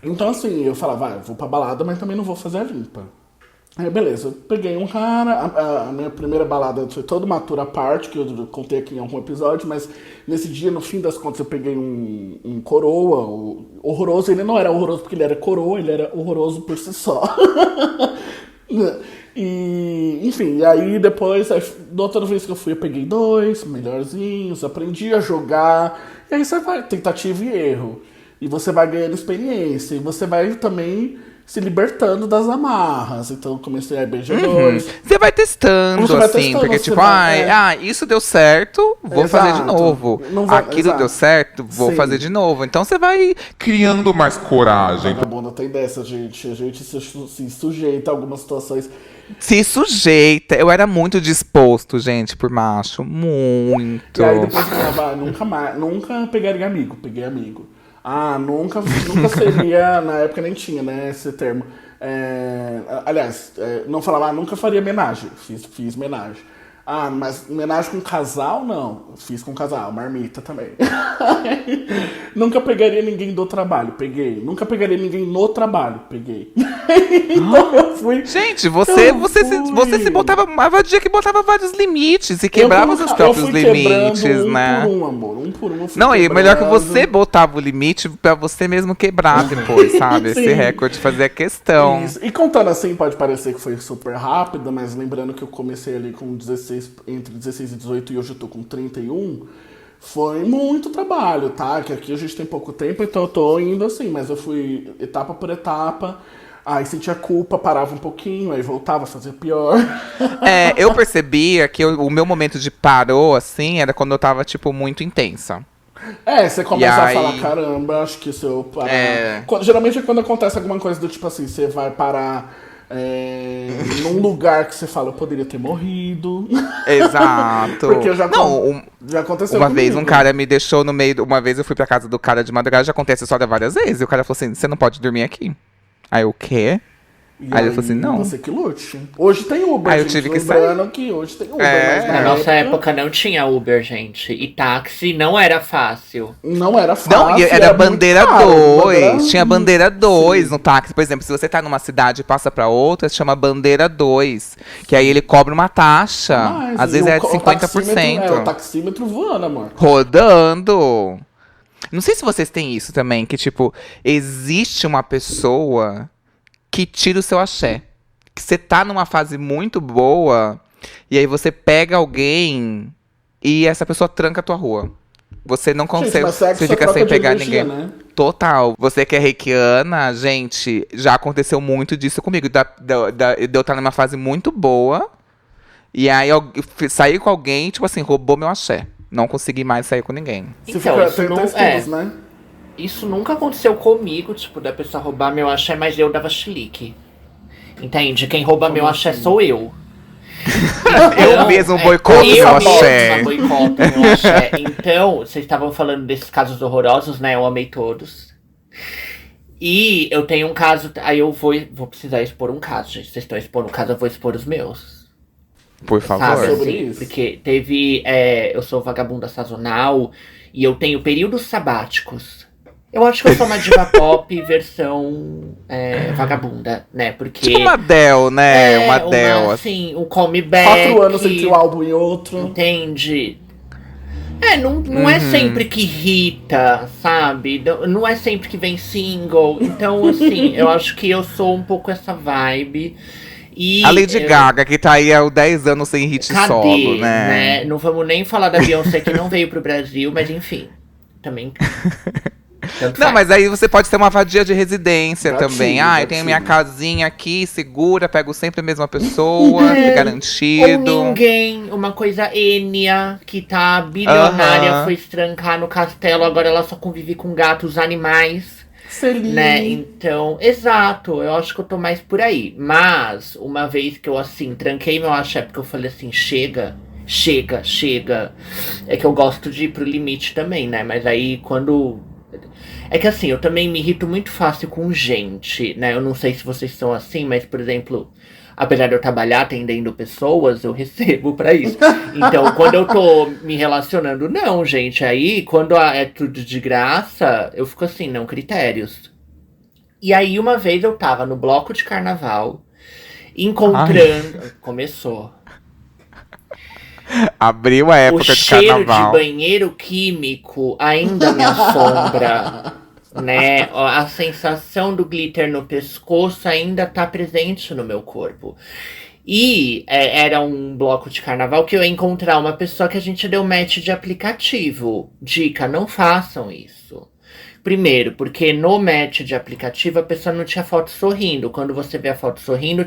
S5: Então, assim, eu falava, eu vou pra balada, mas também não vou fazer a limpa. Aí, beleza, eu peguei um cara, a minha primeira balada foi toda uma tour à parte, que eu contei aqui em algum episódio, mas nesse dia, no fim das contas, eu peguei um coroa, horroroso. Ele não era horroroso porque ele era coroa, ele era horroroso por si só. E, enfim, e aí depois, da outra vez que eu fui, eu peguei 2 melhorzinhos, aprendi a jogar, e aí você vai, tentativa e erro. E você vai ganhando experiência. E você vai também se libertando das amarras. Então eu comecei a beijar 2.
S1: Você vai testando, assim. Porque tipo, isso deu certo, vou fazer de novo. Aquilo deu certo, vou fazer de novo. Então você vai criando mais coragem.
S5: A vagabunda tem dessa, gente. A gente se sujeita a algumas situações.
S1: Se sujeita. Eu era muito disposto, gente, por macho. Muito.
S5: E aí depois eu falava, nunca pegaria amigo. Peguei amigo. Nunca seria, na época nem tinha, né, esse termo. Aliás, não falava, nunca faria homenagem. Fiz homenagem. Ah, mas homenagem com casal, não. Fiz com casal, marmita também. Nunca pegaria ninguém do trabalho, peguei. Nunca pegaria ninguém no trabalho, peguei. Então eu fui.
S1: Gente, você se botava. A vadia que botava vários limites e quebrava os seus próprios limites, né?
S5: Um por um, amor. Um por um. Eu fui
S1: Não, e melhor que
S5: quebrando.
S1: você botava o limite pra você mesmo quebrar depois, sabe?
S5: Sim.
S1: Esse recorde fazia questão.
S5: Isso. E contando assim, pode parecer que foi super rápido, mas lembrando que eu comecei ali com 16, entre 16 e 18 e hoje eu tô com 31, foi muito trabalho, tá? Que aqui a gente tem pouco tempo, então eu tô indo assim, mas eu fui etapa por etapa, aí sentia culpa, parava um pouquinho, aí voltava, fazia pior.
S1: Eu percebia que o meu momento de parou, assim, era quando eu tava, tipo, muito intensa.
S5: Você começa
S1: E
S5: a
S1: aí-
S5: falar, caramba, acho que se eu parar...
S1: É.
S5: Geralmente é quando acontece alguma coisa do tipo assim, você vai parar num lugar que você fala, eu poderia ter morrido.
S1: Exato.
S5: Porque já,
S1: Não,
S5: já aconteceu
S1: uma vez
S5: comigo.
S1: um cara me deixou no meio. Uma vez eu fui pra casa do cara de madrugada, já acontece essa história várias vezes. E o cara falou assim: você não pode dormir aqui. Aí eu, o quê?
S5: E
S1: Aí ele falou assim, não.
S5: Você que lute. Hoje tem Uber,
S1: Aí eu
S5: gente.
S1: tive que
S5: Lembrando que hoje tem Uber,
S1: É.
S5: mas
S4: Na nossa época não tinha Uber, gente. E táxi não era fácil.
S5: não era fácil.
S1: Não, e era
S5: muito
S1: bandeira
S5: caro,
S1: 2. Tinha bandeira 2
S5: Sim.
S1: no táxi. Por exemplo, se você tá numa cidade e passa pra outra, se chama bandeira 2. Que aí ele cobra uma taxa.
S5: Mas,
S1: Às
S5: e
S1: vezes
S5: o
S1: é de
S5: o
S1: 50%.
S5: o taxímetro voando, amor.
S1: Rodando. Não sei se vocês têm isso também, que tipo, existe uma pessoa que tira o seu axé. Que você tá numa fase muito boa, e aí você pega alguém e essa pessoa tranca a tua rua. Você não consegue,
S5: mas sexo
S1: você
S5: é
S1: fica
S5: troca
S1: sem
S5: de
S1: pegar
S5: energia,
S1: ninguém.
S5: né?
S1: Total. Você que é reikiana, gente, já aconteceu muito disso comigo. De eu estar numa fase muito boa, e aí eu saí com alguém, tipo assim, roubou meu axé. Não consegui mais sair com ninguém.
S5: Você
S4: Então,
S5: fica
S4: isso
S5: tem
S4: não-
S5: estudos, né?
S4: Isso nunca aconteceu comigo, tipo, da pessoa roubar meu axé, mas eu dava chilique. Entende? Quem rouba meu axé sou eu.
S1: Eu mesmo boicoto
S4: eu
S1: meu
S4: mesma
S1: axé.
S4: boicoto meu axé. Então, vocês estavam falando desses casos horrorosos, né? Eu amei todos. E eu tenho um caso. Aí eu vou precisar expor um caso, gente. Vocês estão expondo um caso, eu vou expor os meus.
S1: Por
S4: Sabe,
S1: favor.
S5: Sobre
S4: assim,
S5: isso.
S4: porque teve. Eu sou vagabunda sazonal e eu tenho períodos sabáticos. Eu acho que eu sou uma diva pop versão vagabunda, né? Porque.
S1: Tipo uma Adele, né? Uma Adele.
S4: assim, um comeback.
S5: 4 anos entre um álbum e outro.
S4: Entende? Não é sempre que irrita, sabe? Não é sempre que vem single. Então, assim, eu acho que eu sou um pouco essa vibe. E
S1: A Lady Gaga, que tá aí há 10 anos sem hit
S4: cadê,
S1: solo, né?
S4: Não vamos nem falar da Beyoncé que não veio pro Brasil, mas enfim. Também. Tanto
S1: Não,
S4: faz.
S1: mas aí você pode ter uma vadia de residência
S5: Gatilho,
S1: também. Ah, eu tenho minha
S5: gatilho.
S1: casinha aqui, segura, pego sempre a mesma pessoa,
S4: Ou
S1: garantido.
S4: ninguém, uma coisa Enya, que tá bilionária,
S1: Aham.
S4: foi se trancar no castelo, agora ela só convive com gatos, animais.
S5: Celine.
S4: Né? Então, exato, eu acho que eu tô mais por aí. Mas, uma vez que eu, assim, tranquei meu axé, porque eu falei assim, chega. É que eu gosto de ir pro limite também, né? Mas aí, quando... É que assim, eu também me irrito muito fácil com gente, né? Eu não sei se vocês são assim, mas, por exemplo... Apesar de eu trabalhar atendendo pessoas, eu recebo pra isso. Então, quando eu tô me relacionando, não, gente. Aí, quando é tudo de graça, eu fico assim, não, critérios. E aí, uma vez eu tava no bloco de carnaval, encontrando... Começou.
S1: Abriu a
S4: O
S1: época de
S4: cheiro de
S1: carnaval.
S4: banheiro químico ainda me assombra. Né? A sensação do glitter no pescoço ainda tá presente no meu corpo. E era um bloco de carnaval que eu ia encontrar uma pessoa que a gente deu match de aplicativo. Dica, não façam isso. Primeiro, porque no match de aplicativo a pessoa não tinha foto sorrindo. Quando você vê a foto sorrindo,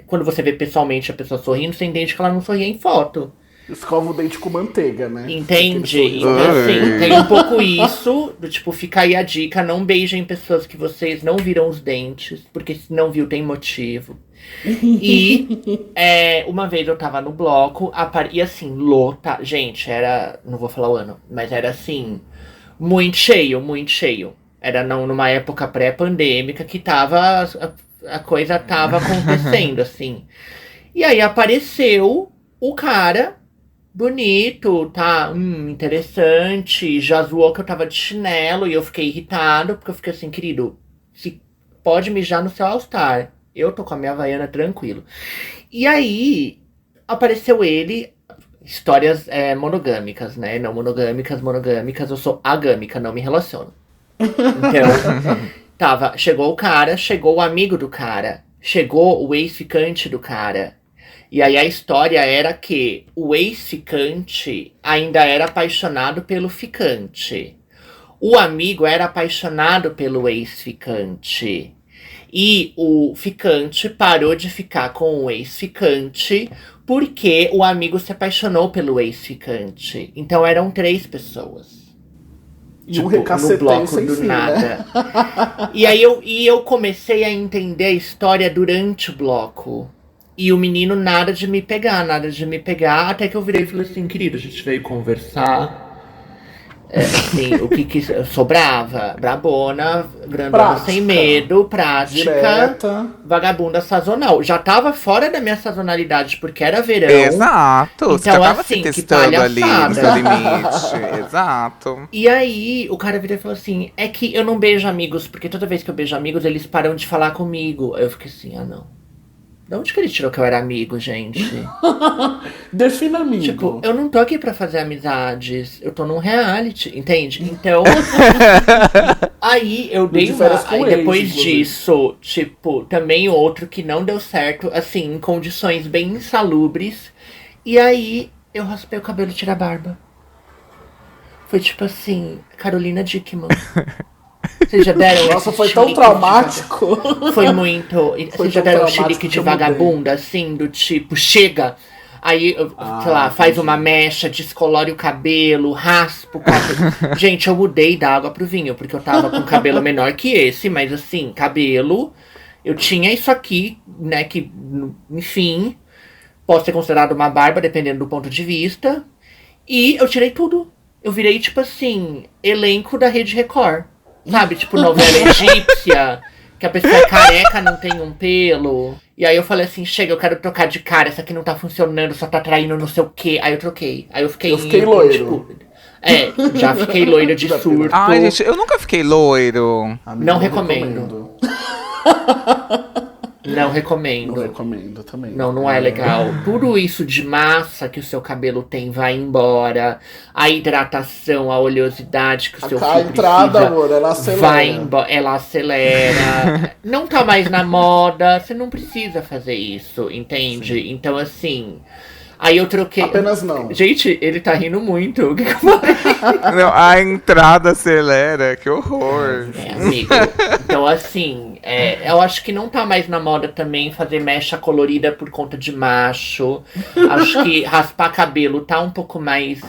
S4: quando você vê pessoalmente a pessoa sorrindo, você entende que ela não sorria em foto.
S5: Escova o dente com manteiga, né?
S4: Entende?
S5: Aquele sorriso.
S4: Então, assim,
S1: Ai.
S4: tem um pouco isso, do tipo, fica aí a dica, não beijem pessoas que vocês não viram os dentes, porque se não viu tem motivo. E uma vez eu tava no bloco, e assim, gente, era, não vou falar o ano, mas era assim, muito cheio. Era numa época pré-pandêmica que tava, a coisa tava acontecendo, assim. E aí apareceu o cara bonito, tá? Interessante. Já zoou que eu tava de chinelo e eu fiquei irritado, porque eu fiquei assim, querido, se pode mijar no seu All-Star. Eu tô com a minha Havaiana tranquilo. E aí, apareceu ele, histórias monogâmicas, né? Não monogâmicas, eu sou agâmica, não me relaciono. Então, chegou o cara, chegou o amigo do cara, chegou o ex-ficante do cara. E aí a história era que o ex-ficante ainda era apaixonado pelo ficante. O amigo era apaixonado pelo ex-ficante. E o ficante parou de ficar com o ex-ficante porque o amigo se apaixonou pelo ex-ficante. Então eram 3 pessoas.
S5: E um
S4: No
S5: recaceteio
S4: bloco
S5: sem
S4: do
S5: fim,
S4: nada.
S5: né?
S4: E eu comecei a entender a história durante o bloco. E o menino nada de me pegar, até que eu virei e falei assim, querido, a gente veio conversar. Assim, o que sobrava? Brabona, grandona,
S5: Prática.
S4: sem medo, prática,
S5: Direta.
S4: vagabunda sazonal. Já tava fora da minha sazonalidade, porque era verão.
S1: Exato. Você já
S4: Então,
S1: tava
S4: assim,
S1: se
S4: que
S1: testando ali no
S4: palhaçada.
S1: seu limite. Exato.
S4: E aí, o cara virou e falou assim, é que eu não beijo amigos, porque toda vez que eu beijo amigos, eles param de falar comigo. Eu fiquei assim, não. De onde que ele tirou que eu era amigo, gente?
S5: Defina amigo.
S4: Tipo, eu não tô aqui pra fazer amizades. Eu tô num reality, entende? Então. Aí eu dei
S5: de
S4: uma.
S5: férias com
S4: Aí
S5: eles,
S4: depois
S5: inclusive.
S4: disso, tipo, também outro que não deu certo, assim, em condições bem insalubres. E aí eu raspei o cabelo e tirei a barba. Foi tipo assim, Carolina Dickman. Vocês já deram
S5: Nossa,
S4: esse
S5: foi tão
S4: chilique
S5: traumático.
S4: Foi muito. Vocês já
S5: tão
S4: deram um
S5: traumático
S4: chilique
S5: que
S4: de
S5: eu mudei.
S4: vagabunda, assim, do tipo, chega. Aí, sei lá, faz uma mecha, descolore o cabelo, raspa o cabelo. Gente, eu mudei da água pro vinho, porque eu tava com cabelo menor que esse, mas assim, cabelo. Eu tinha isso aqui, né, que, enfim, pode ser considerado uma barba, dependendo do ponto de vista. E eu tirei tudo. Eu virei, tipo assim, elenco da Rede Record. Sabe, tipo novela egípcia, que a pessoa é careca, não tem um pelo. E aí eu falei assim, chega, eu quero trocar de cara, essa aqui não tá funcionando, só tá traindo não sei o quê. Aí eu troquei. Aí eu fiquei
S5: loiro.
S4: Tipo, já fiquei loiro de surto.
S1: Ai, gente, eu nunca fiquei loiro.
S5: Amigo,
S4: Não recomendo. Não recomendo.
S5: Não recomendo também.
S4: Não é legal. Tudo isso de massa que o seu cabelo tem vai embora. A hidratação, a oleosidade que o seu
S5: A
S4: fio
S5: entrada,
S4: precisa
S5: amor, ela acelera.
S4: vai embora. Ela acelera. Não tá mais na moda. Você não precisa fazer isso, entende?
S5: Sim.
S4: Então, assim... Aí eu troquei...
S5: Apenas não.
S4: Gente, ele tá rindo muito. O que eu falei?
S1: Não, a entrada acelera, que horror.
S4: Amigo. Então, assim, eu acho que não tá mais na moda também fazer mecha colorida por conta de macho. Acho que raspar cabelo tá um pouco mais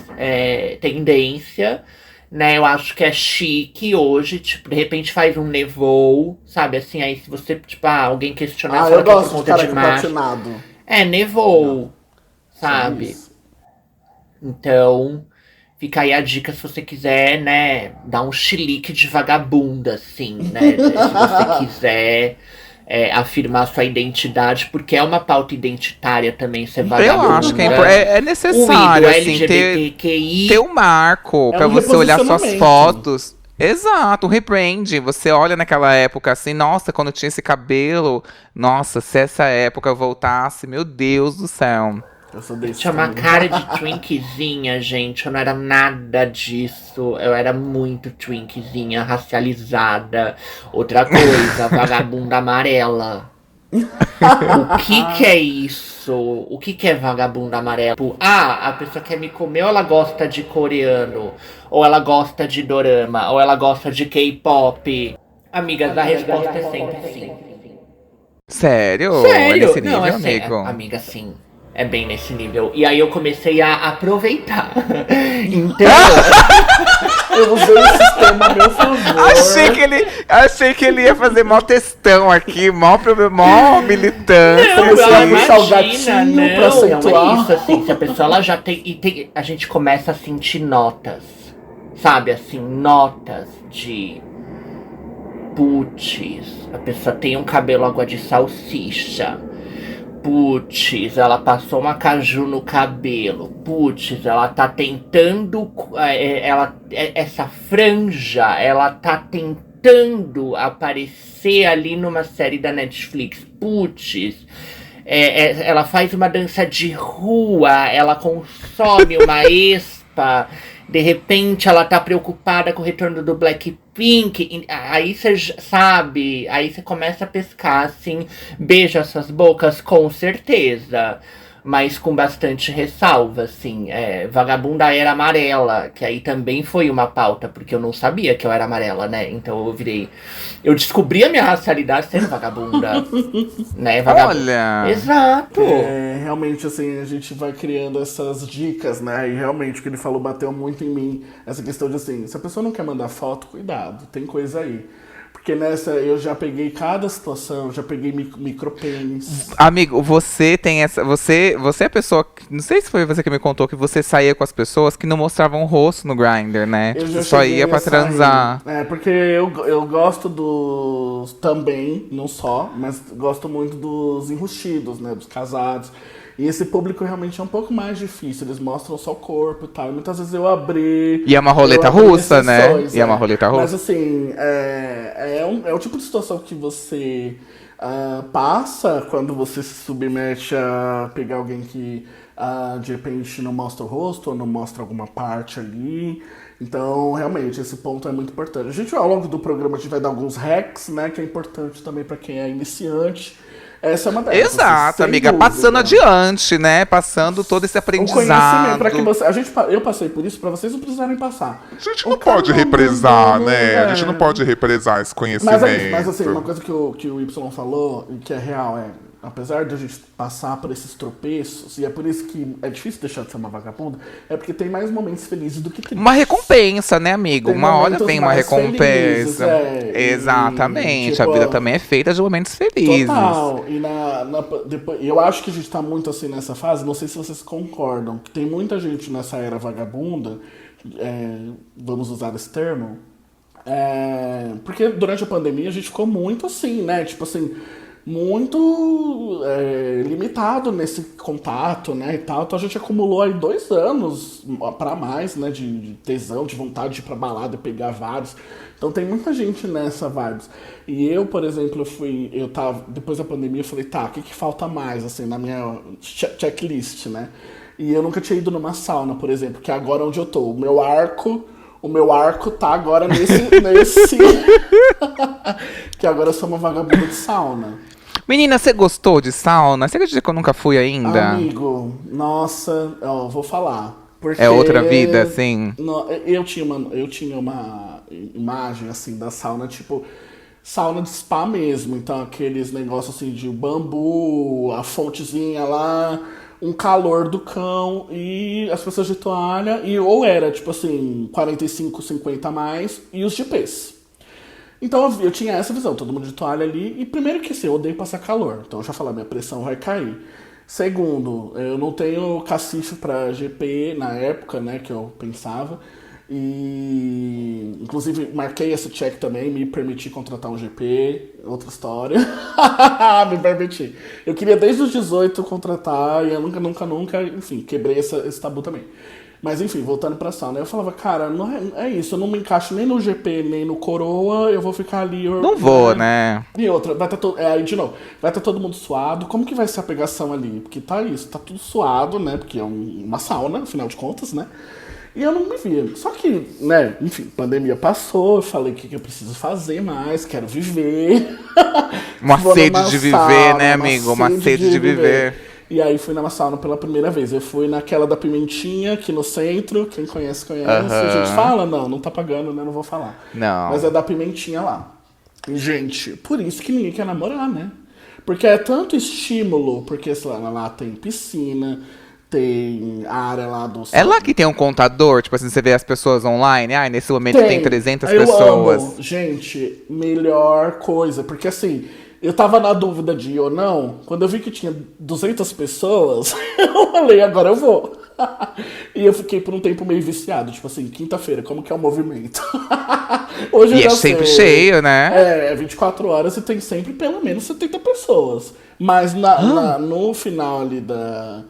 S4: tendência, né? Eu acho que é chique hoje, tipo, de repente faz um nevou, sabe? Assim, aí se você, tipo, alguém questionar,
S5: Eu
S4: fala que é por
S5: gosto de
S4: conta
S5: cara
S4: de macho.
S5: platinado.
S4: Nevou, sabe?
S5: Isso.
S4: Então, fica aí a dica se você quiser, né, dar um chilique de vagabunda, assim, né? Se você quiser afirmar sua identidade, porque é uma pauta identitária também ser vagabunda.
S1: Eu acho que é necessário, assim, ter um marco pra você olhar suas
S5: reposicionamento.
S1: fotos. Exato, um rebranding. Você olha naquela época assim, nossa, quando eu tinha esse cabelo, nossa, se essa época voltasse, meu Deus do céu.
S5: Eu sou desse
S4: Tinha uma
S5: também.
S4: cara de twinkzinha, gente. Eu não era nada disso. Eu era muito twinkzinha, racializada. Outra coisa, vagabunda amarela. O que é isso? O que é vagabunda amarela? Tipo, a pessoa quer me comer ou ela gosta de coreano? Ou ela gosta de dorama? Ou ela gosta de K-pop? Amigas, a resposta é sempre sim.
S1: Sério? É
S4: Sério?
S1: nesse nível,
S4: Não, é sério.
S1: amigo?
S4: Amiga, sim. É bem nesse nível. E aí eu comecei a aproveitar. Então,
S5: Eu usei o sistema a meu favor.
S1: Achei que ele ia fazer mó textão aqui, mó militância.
S5: Comecei a
S1: assim.
S5: puxar o gatinho pra acentuar.
S4: Não é isso, assim, se a pessoa ela já tem, a gente começa a sentir notas, sabe, assim, notas de putz, a pessoa tem um cabelo água de salsicha, Putz, ela passou uma caju no cabelo. Putz, ela tá tentando. Essa franja, ela tá tentando aparecer ali numa série da Netflix. Putz, ela faz uma dança de rua, ela consome uma expa. De repente ela tá preocupada com o retorno do Blackpink. Aí você sabe, aí você começa a pescar assim, beija essas bocas com certeza, mas com bastante ressalva, assim. Vagabunda era amarela, que aí também foi uma pauta, porque eu não sabia que eu era amarela, né? Então eu descobri a minha racialidade sendo vagabunda, né?
S1: Olha!
S4: Exato!
S5: Realmente, assim, a gente vai criando essas dicas, né? E realmente, o que ele falou bateu muito em mim. Essa questão de, assim, se a pessoa não quer mandar foto, cuidado, tem coisa aí. Porque nessa, eu já peguei cada situação, já peguei micropênis.
S1: Amigo, você tem essa. Você é a pessoa. Não sei se foi você que me contou que você saía com as pessoas que não mostravam o rosto no Grindr, né?
S5: Eu já
S1: Você só ia pra transar.
S5: Porque eu gosto dos. Também, não só, mas gosto muito dos enrustidos, né? Dos casados. E esse público realmente é um pouco mais difícil. Eles mostram só o corpo e tal. E muitas vezes eu abri.
S1: E é uma roleta russa, né? E é uma roleta russa.
S5: Mas assim, é o tipo de situação que você passa quando você se submete a pegar alguém que de repente não mostra o rosto ou não mostra alguma parte ali. Então, realmente, esse ponto é muito importante. A gente, ao longo do programa, a gente vai dar alguns hacks, né? Que é importante também para quem é iniciante. Essa é uma delas.
S1: Exato, amiga.
S5: Dúvida.
S1: Passando adiante, né? Passando todo esse aprendizado.
S5: O conhecimento, pra que eu passei por isso, pra vocês não precisarem passar.
S3: A gente não pode represar, né? A gente não pode represar esse conhecimento.
S5: Mas assim, uma coisa que o Y falou, e que é real, apesar de a gente passar por esses tropeços, e é por isso que é difícil deixar de ser uma vagabunda, é porque tem mais momentos felizes do que tristes.
S1: Uma recompensa, né, amigo?
S5: Tem
S1: uma hora
S5: momentos
S1: vem uma
S5: mais
S1: recompensa.
S5: felizes,
S1: Exatamente.
S5: tipo,
S1: a vida também é feita de momentos felizes.
S5: Total. E depois, eu acho que a gente tá muito assim nessa fase, não sei se vocês concordam, que tem muita gente nessa era vagabunda, vamos usar esse termo, porque durante a pandemia a gente ficou muito assim, né? Tipo assim, muito limitado nesse contato, né, e tal. Então a gente acumulou aí 2 anos pra mais, né, de tesão, de vontade de ir pra balada e pegar vários. Então tem muita gente nessa vibes. E eu, por exemplo, depois da pandemia, eu falei, tá, o que falta mais, assim, na minha checklist, né? E eu nunca tinha ido numa sauna, por exemplo, que é agora onde eu tô. O meu arco tá agora nesse que agora eu sou uma vagabunda de sauna.
S1: Menina, você gostou de sauna? Você acredita que eu nunca fui ainda?
S5: Amigo, nossa, vou falar. Porque
S1: é outra vida, assim?
S5: Eu tinha uma imagem, assim, da sauna, tipo, sauna de spa mesmo. Então, aqueles negócios, assim, de bambu, a fontezinha lá, um calor do cão e as pessoas de toalha. Ou era, tipo assim, 45, 50 a mais e os GPs. Então eu tinha essa visão, todo mundo de toalha ali. E primeiro que assim, eu odeio passar calor. Então eu já falei, minha pressão vai cair. Segundo, eu não tenho cacife pra GP na época, né, que eu pensava. E inclusive marquei esse check também, me permiti contratar um GP, outra história. Me permiti. Eu queria desde os 18 contratar e eu nunca, enfim, quebrei esse tabu também. Mas enfim, voltando pra sauna, eu falava, cara, não é isso, eu não me encaixo nem no GP, nem no Coroa, eu vou ficar ali...
S1: Não vou, né?
S5: E outra, vai estar aí de novo, vai estar todo mundo suado, como que vai ser a pegação ali? Porque tá isso, tá tudo suado, né, porque é uma sauna, afinal de contas, né? E eu não me via. Só que, né, enfim, pandemia passou, eu falei o que eu preciso fazer mais, quero viver.
S1: Uma sede de viver, né, amigo? Uma sede de viver.
S5: E aí fui na sauna pela primeira vez. Eu fui naquela da Pimentinha, aqui no centro. Quem conhece, conhece. A gente fala? Não tá pagando, né? Não vou falar.
S1: Não.
S5: Mas é da Pimentinha lá. E, gente, por isso que ninguém quer namorar, né? Porque é tanto estímulo, porque sei lá tem piscina, tem a área lá do...
S1: É lá que tem um contador? Tipo assim, você vê as pessoas online? Nesse momento tem 300 pessoas.
S5: Amo. Gente, melhor coisa. Porque assim... Eu tava na dúvida de ir ou não. Quando eu vi que tinha 200 pessoas, eu falei, agora eu vou. E eu fiquei por um tempo meio viciado. Tipo assim, quinta-feira, como que é o movimento? Hoje eu já
S1: sempre
S5: sei.
S1: cheio, né?
S5: É 24 horas e tem sempre pelo menos 70 pessoas. Mas no final ali da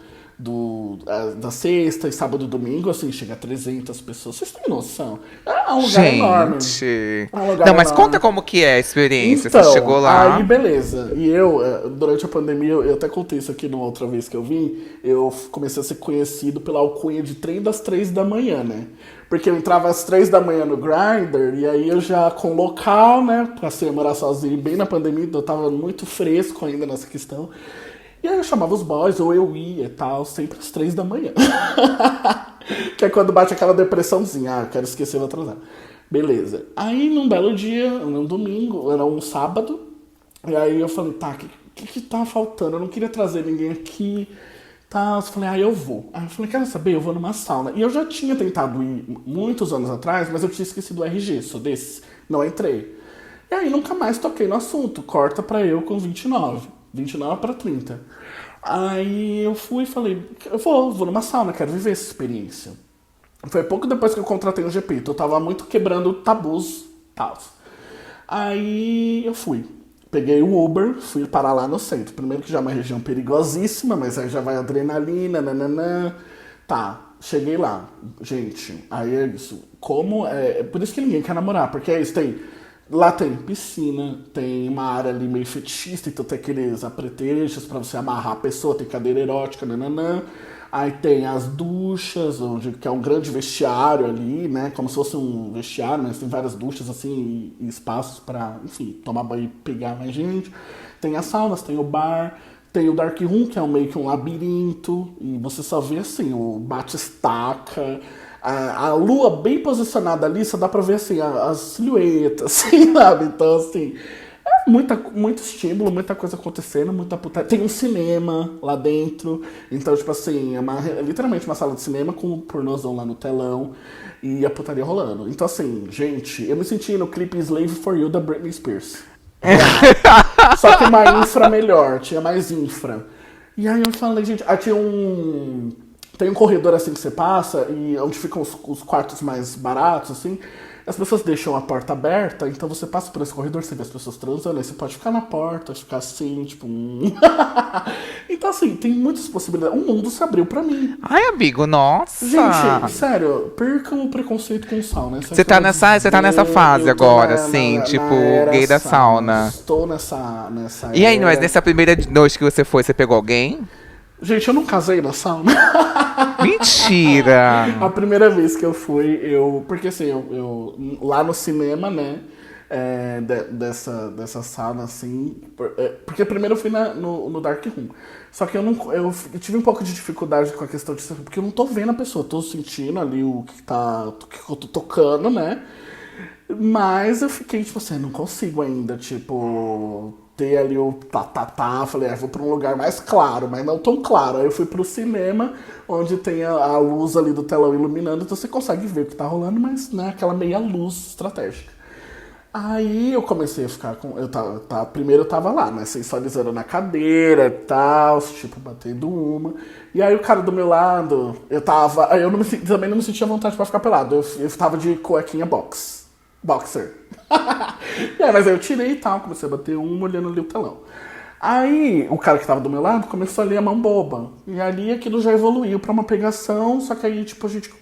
S5: sexta e sábado e domingo, assim, chega a 300 pessoas. Vocês têm noção? É um lugar enorme.
S1: Gente.
S5: É um lugar
S1: Não, mas
S5: enorme.
S1: conta como que é a experiência.
S5: Então,
S1: Você chegou lá.
S5: aí beleza. E eu, durante a pandemia, eu até contei isso aqui numa outra vez que eu vim, eu comecei a ser conhecido pela alcunha de trem das 3 da manhã, né? Porque eu entrava às 3 da manhã no Grindr, e aí eu já com local, né? Passei a morar sozinho bem na pandemia, então eu tava muito fresco ainda nessa questão. E aí eu chamava os boys, ou eu ia e tal, sempre às 3 da manhã. Que é quando bate aquela depressãozinha, eu quero esquecer, vou atrasar. Beleza. Aí num belo dia, num domingo, era um sábado, e aí eu falei, tá, o que tá faltando? Eu não queria trazer ninguém aqui, tá? Eu falei, eu vou. Aí eu falei, quer saber? Eu vou numa sauna. E eu já tinha tentado ir muitos anos atrás, mas eu tinha esquecido o RG, sou desse. Não entrei. E aí nunca mais toquei no assunto. Corta pra eu com 29 pra 30. Aí eu fui e falei, eu vou numa sauna, quero viver essa experiência. Foi pouco depois que eu contratei um GP, então eu tava muito quebrando tabus, tal. Aí eu fui. Peguei o Uber, fui parar lá no centro. Primeiro que já é uma região perigosíssima, mas aí já vai adrenalina, nananã. Tá, cheguei lá. Gente, aí é isso. Como é por isso que ninguém quer namorar, porque é isso, lá tem piscina, tem uma área ali meio fetichista, então tem aqueles apetrechos pra você amarrar a pessoa, tem cadeira erótica, nananã. Aí tem as duchas, que é um grande vestiário ali, né? Como se fosse um vestiário, mas tem várias duchas assim e espaços pra, enfim, tomar banho e pegar mais gente. Tem as saunas, tem o bar, tem o Dark Room, que é meio que um labirinto, e você só vê assim, o bate-estaca. A lua bem posicionada ali, só dá pra ver assim, as silhuetas, assim, sabe? Então, assim, é muito estímulo, muita coisa acontecendo, muita putaria. Tem um cinema lá dentro, então, tipo assim, é literalmente uma sala de cinema com o pornozão lá no telão e a putaria rolando. Então, assim, gente, eu me senti no clipe Slave for You da Britney Spears. Só que uma infra melhor, tinha mais infra. E aí eu falei, gente, tinha tem um corredor assim que você passa, e onde ficam os quartos mais baratos, assim, as pessoas deixam a porta aberta, então você passa por esse corredor, você vê as pessoas transando, aí você pode ficar na porta, ficar assim, tipo... Então, assim, tem muitas possibilidades. O mundo se abriu pra mim.
S1: Ai, amigo, nossa.
S5: Gente, sério, percam o preconceito com sauna.
S1: Você tá nessa fase agora, assim, tipo, gay da sauna.
S5: Estou nessa
S1: E aí, mas nessa primeira noite que você foi, você pegou alguém?
S5: Gente, eu não casei na sauna.
S1: Mentira!
S5: A primeira vez que eu fui, porque assim, eu lá no cinema, né? Dessa sauna, assim. Porque primeiro eu fui no Dark Room. Só que eu tive um pouco de dificuldade com a questão de. Porque eu não tô vendo a pessoa, tô sentindo ali o que eu tô tocando, né? Mas eu fiquei, tipo assim, não consigo ainda, tipo, ter ali o falei, vou pra um lugar mais claro, mas não tão claro. Aí eu fui pro cinema, onde tem a luz ali do telão iluminando, então você consegue ver o que tá rolando, mas, né, aquela meia luz estratégica. Aí eu comecei a ficar com... primeiro eu tava lá, né, sensualizando na cadeira e tal, tipo, batendo uma. E aí o cara do meu lado, eu também não me sentia vontade pra ficar pelado, eu tava de cuequinha boxer. Mas aí eu tirei e tal, comecei a bater olhando ali o telão. Aí o cara que tava do meu lado começou a ler a mão boba. E ali aquilo já evoluiu pra uma pegação, só que aí tipo, a gente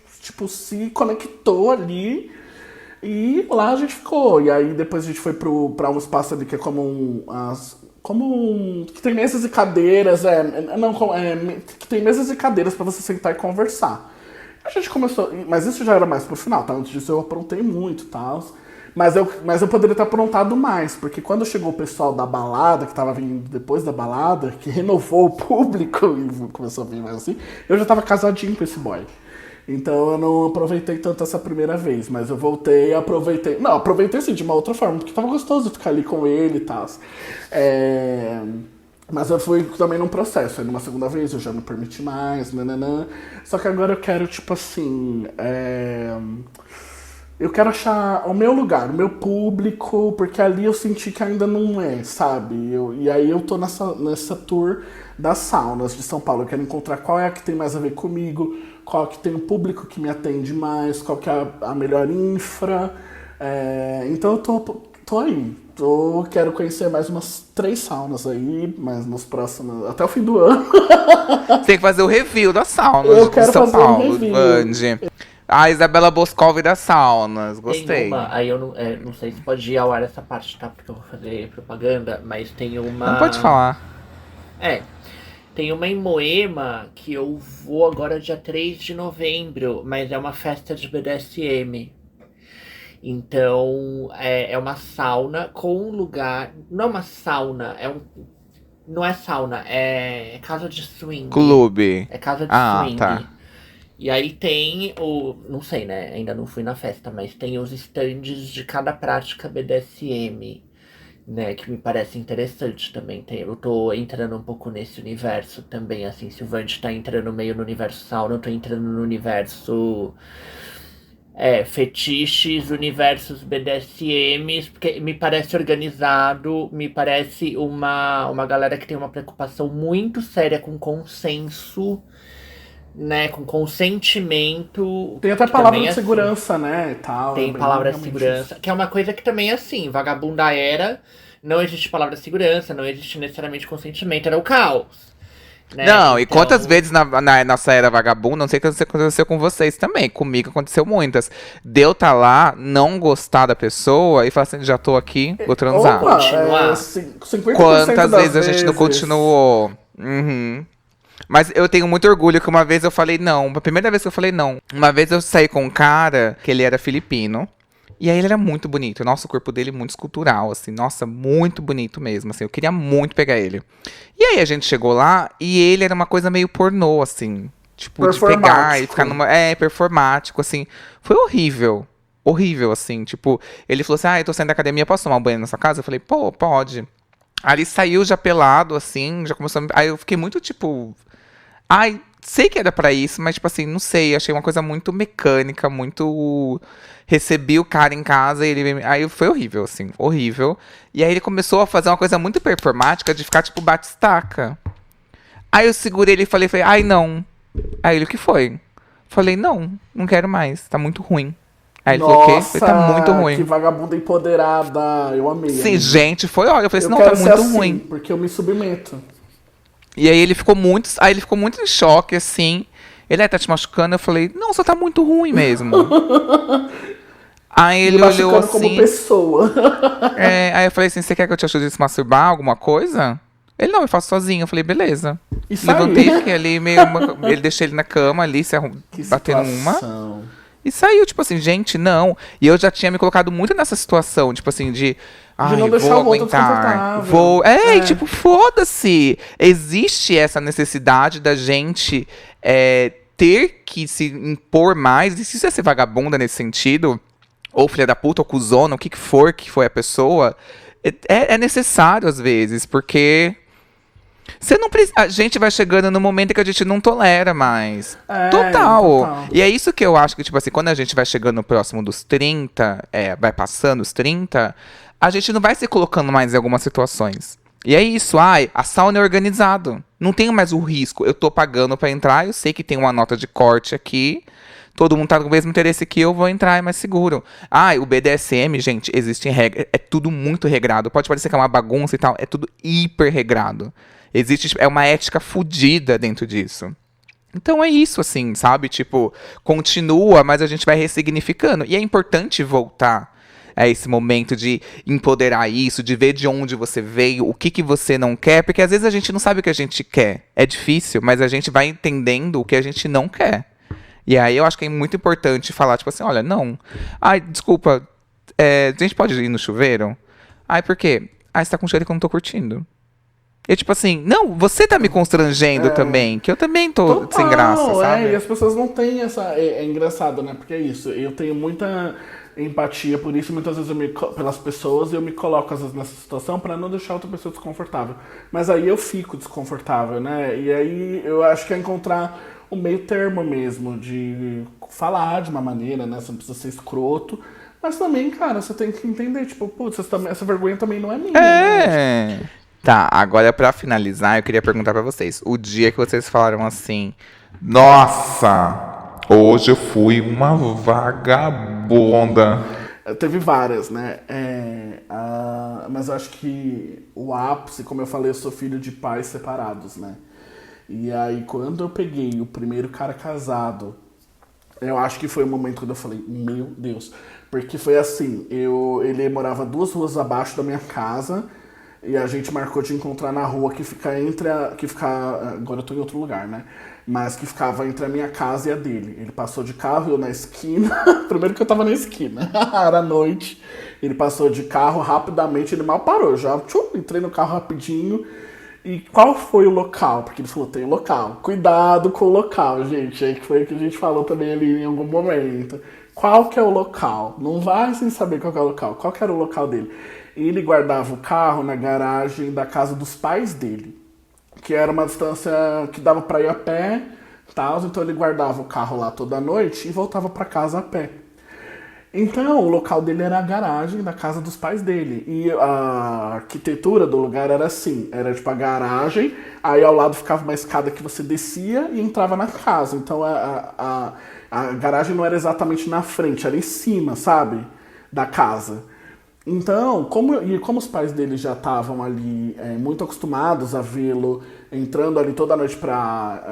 S5: se conectou ali e lá a gente ficou. E aí depois a gente foi pra um espaço ali que é que tem mesas e cadeiras, que tem mesas e cadeiras pra você sentar e conversar. A gente começou, mas isso já era mais pro final, tá? Antes disso eu aprontei muito e tal. Mas eu poderia ter aprontado mais, porque quando chegou o pessoal da balada, que tava vindo depois da balada, que renovou o público e começou a vir mais assim, eu já tava casadinho com esse boy. Então eu não aproveitei tanto essa primeira vez, mas eu voltei e aproveitei. Não, aproveitei assim, de uma outra forma, porque tava gostoso ficar ali com ele e tal. Mas eu fui também num processo, aí numa segunda vez eu já não permiti mais, nananã. Só que agora eu quero, tipo assim, eu quero achar o meu lugar, o meu público, porque ali eu senti que ainda não é, sabe? E aí eu tô nessa tour das saunas de São Paulo, eu quero encontrar qual é a que tem mais a ver comigo, qual que tem o público que me atende mais, qual que é a melhor infra. Então eu tô tô aí. Quero conhecer mais umas 3 saunas aí, mas nos próximos. Até o fim do ano.
S1: Você tem que fazer o review das saunas
S5: Eu
S1: de
S5: quero
S1: São
S5: fazer um
S1: Paulo,
S5: review.
S1: Band. A Isabela Boscov das saunas, gostei.
S4: Tem uma, aí eu não sei se pode ir ao ar essa parte, tá? Porque eu vou fazer propaganda, mas tem uma.
S1: Não pode falar.
S4: Tem uma em Moema que eu vou agora dia 3 de novembro, mas é uma festa de BDSM. Então, é uma sauna com um lugar. Não é uma sauna, não é sauna, é casa de swing.
S1: Clube.
S4: É casa de swing.
S1: Tá.
S4: E aí tem não sei, né? Ainda não fui na festa, mas tem os stands de cada prática BDSM, né? Que me parece interessante também. Eu tô entrando um pouco nesse universo também, assim. Se o Vand tá entrando meio no universo sauna, eu tô entrando no universo fetiches, universos BDSMs, porque me parece organizado, me parece uma galera que tem uma preocupação muito séria com consenso, né, com consentimento.
S5: Tem até palavra de
S4: assim,
S5: segurança, né, e tal.
S4: tem palavra de segurança, que é uma coisa que também é assim, vagabunda não existe palavra de segurança, não existe necessariamente consentimento, era o caos. Né?
S1: Não, e
S4: Então,
S1: quantas vezes na nossa era vagabunda, não sei o que aconteceu com vocês também, comigo aconteceu muitas. De eu tá lá, não gostar da pessoa e falar assim, já tô aqui, vou transar.
S5: Opa,
S4: Continuar.
S5: 50%
S1: Quantas
S5: das
S1: vezes a gente não continuou? Uhum. Mas eu tenho muito orgulho que uma vez eu falei não. A primeira vez que eu falei não. Uma vez eu saí com um cara que ele era filipino. E aí ele era muito bonito. Nossa, o corpo dele muito escultural, assim. Nossa, muito bonito mesmo, assim. Eu queria muito pegar ele. E aí a gente chegou lá e ele era uma coisa meio pornô, assim. Tipo, de pegar e ficar numa... performático, assim. Foi horrível. Horrível, assim. Tipo, ele falou assim, eu tô saindo da academia, posso tomar um banho na sua casa? Eu falei, pô, pode. Aí ele saiu já pelado, assim, já começou a... Aí eu fiquei muito, tipo... sei que era pra isso, mas, tipo assim, não sei. Achei uma coisa muito mecânica, muito... Recebi o cara em casa e ele... Aí foi horrível, assim, horrível. E aí ele começou a fazer uma coisa muito performática de ficar, tipo, batistaca. Aí eu segurei ele e falei, não. Aí ele, o que foi? Falei, não quero mais, tá muito ruim. Aí ele falou, o quê? Eu falei, tá muito ruim.
S5: Que vagabunda empoderada, eu amei.
S1: Sim, gente, olha, eu falei assim, não, tá
S5: ser
S1: muito
S5: assim,
S1: ruim.
S5: porque eu me submeto.
S1: E aí ele ficou muito em choque, assim. Ele, tá te machucando? Eu falei, não, só tá muito ruim mesmo. Aí ele olhou assim...
S5: como pessoa.
S1: Aí eu falei assim, você quer que eu te ajude a se masturbar, alguma coisa? Ele, não, eu faço sozinho. Eu falei, beleza.
S5: E
S1: levantei, fiquei ali meio... Ele deixei ele na cama ali, batendo uma. E saiu, tipo assim, gente, não. E eu já tinha me colocado muito nessa situação, tipo assim, de
S5: não deixar
S1: vou
S5: o outro
S1: aguentar. E tipo, foda-se. Existe essa necessidade da gente ter que se impor mais. E se você é ser vagabunda nesse sentido, ou filha da puta, ou cuzona, o que for que foi a pessoa, é necessário às vezes, porque... Você não precisa. A gente vai chegando no momento que a gente não tolera mais. Total. E é isso que eu acho que, tipo assim, quando a gente vai chegando próximo dos 30, vai passando os 30, a gente não vai se colocando mais em algumas situações. E é isso, a sauna é organizado. Não tenho mais o risco. Eu tô pagando pra entrar, eu sei que tem uma nota de corte aqui. Todo mundo tá com o mesmo interesse que eu vou entrar, é mais seguro. O BDSM, gente, existem regras. É tudo muito regrado. Pode parecer que é uma bagunça e tal, é tudo hiper regrado. Existe, uma ética fodida dentro disso. Então é isso, assim, sabe? Tipo, continua, mas a gente vai ressignificando. E é importante voltar a esse momento de empoderar isso, de ver de onde você veio, o que você não quer. Porque às vezes a gente não sabe o que a gente quer. É difícil, mas a gente vai entendendo o que a gente não quer. E aí eu acho que é muito importante falar, tipo assim, olha, não. Desculpa, a gente pode ir no chuveiro? Por quê? Você tá com cheiro que eu não tô curtindo. E tipo assim, não, você tá me constrangendo também, que eu também tô sem graça, sabe?
S5: E as pessoas não têm essa... É engraçado, né? Porque é isso, eu tenho muita empatia por isso, muitas vezes pelas pessoas, eu me coloco às vezes nessa situação pra não deixar outra pessoa desconfortável. Mas aí eu fico desconfortável, né? E aí eu acho que é encontrar o meio termo mesmo, de falar de uma maneira, né? Você não precisa ser escroto. Mas também, cara, você tem que entender, tipo, putz, essa vergonha também não é minha, né?
S1: Tá, agora pra finalizar, eu queria perguntar pra vocês. O dia que vocês falaram assim, nossa, hoje eu fui uma vagabunda.
S5: Teve várias, né? mas eu acho que o ápice, como eu falei, eu sou filho de pais separados, né? E aí, quando eu peguei o primeiro cara casado, eu acho que foi o momento quando eu falei, meu Deus. Porque foi assim, ele morava 2 ruas abaixo da minha casa, e a gente marcou de encontrar na rua que fica agora eu tô em outro lugar, né? Mas que ficava entre a minha casa e a dele. Ele passou de carro, eu na esquina. Primeiro que eu tava na esquina, era noite. Ele passou de carro rapidamente, ele mal parou. Já entrei no carro rapidinho. E qual foi o local? Porque ele falou, tem local. Cuidado com o local, gente. Aí que foi o que a gente falou também ali em algum momento. Qual que é o local? Não vai sem saber qual que é o local. Qual que era o local dele? Ele guardava o carro na garagem da casa dos pais dele. Que era uma distância que dava pra ir a pé, tal. Então ele guardava o carro lá toda noite e voltava pra casa a pé. Então, o local dele era a garagem da casa dos pais dele. E a arquitetura do lugar era assim. Era tipo a garagem, aí ao lado ficava uma escada que você descia e entrava na casa. Então, a garagem não era exatamente na frente, era em cima, sabe? Da casa. Então, como os pais dele já estavam ali muito acostumados a vê-lo entrando ali toda noite pra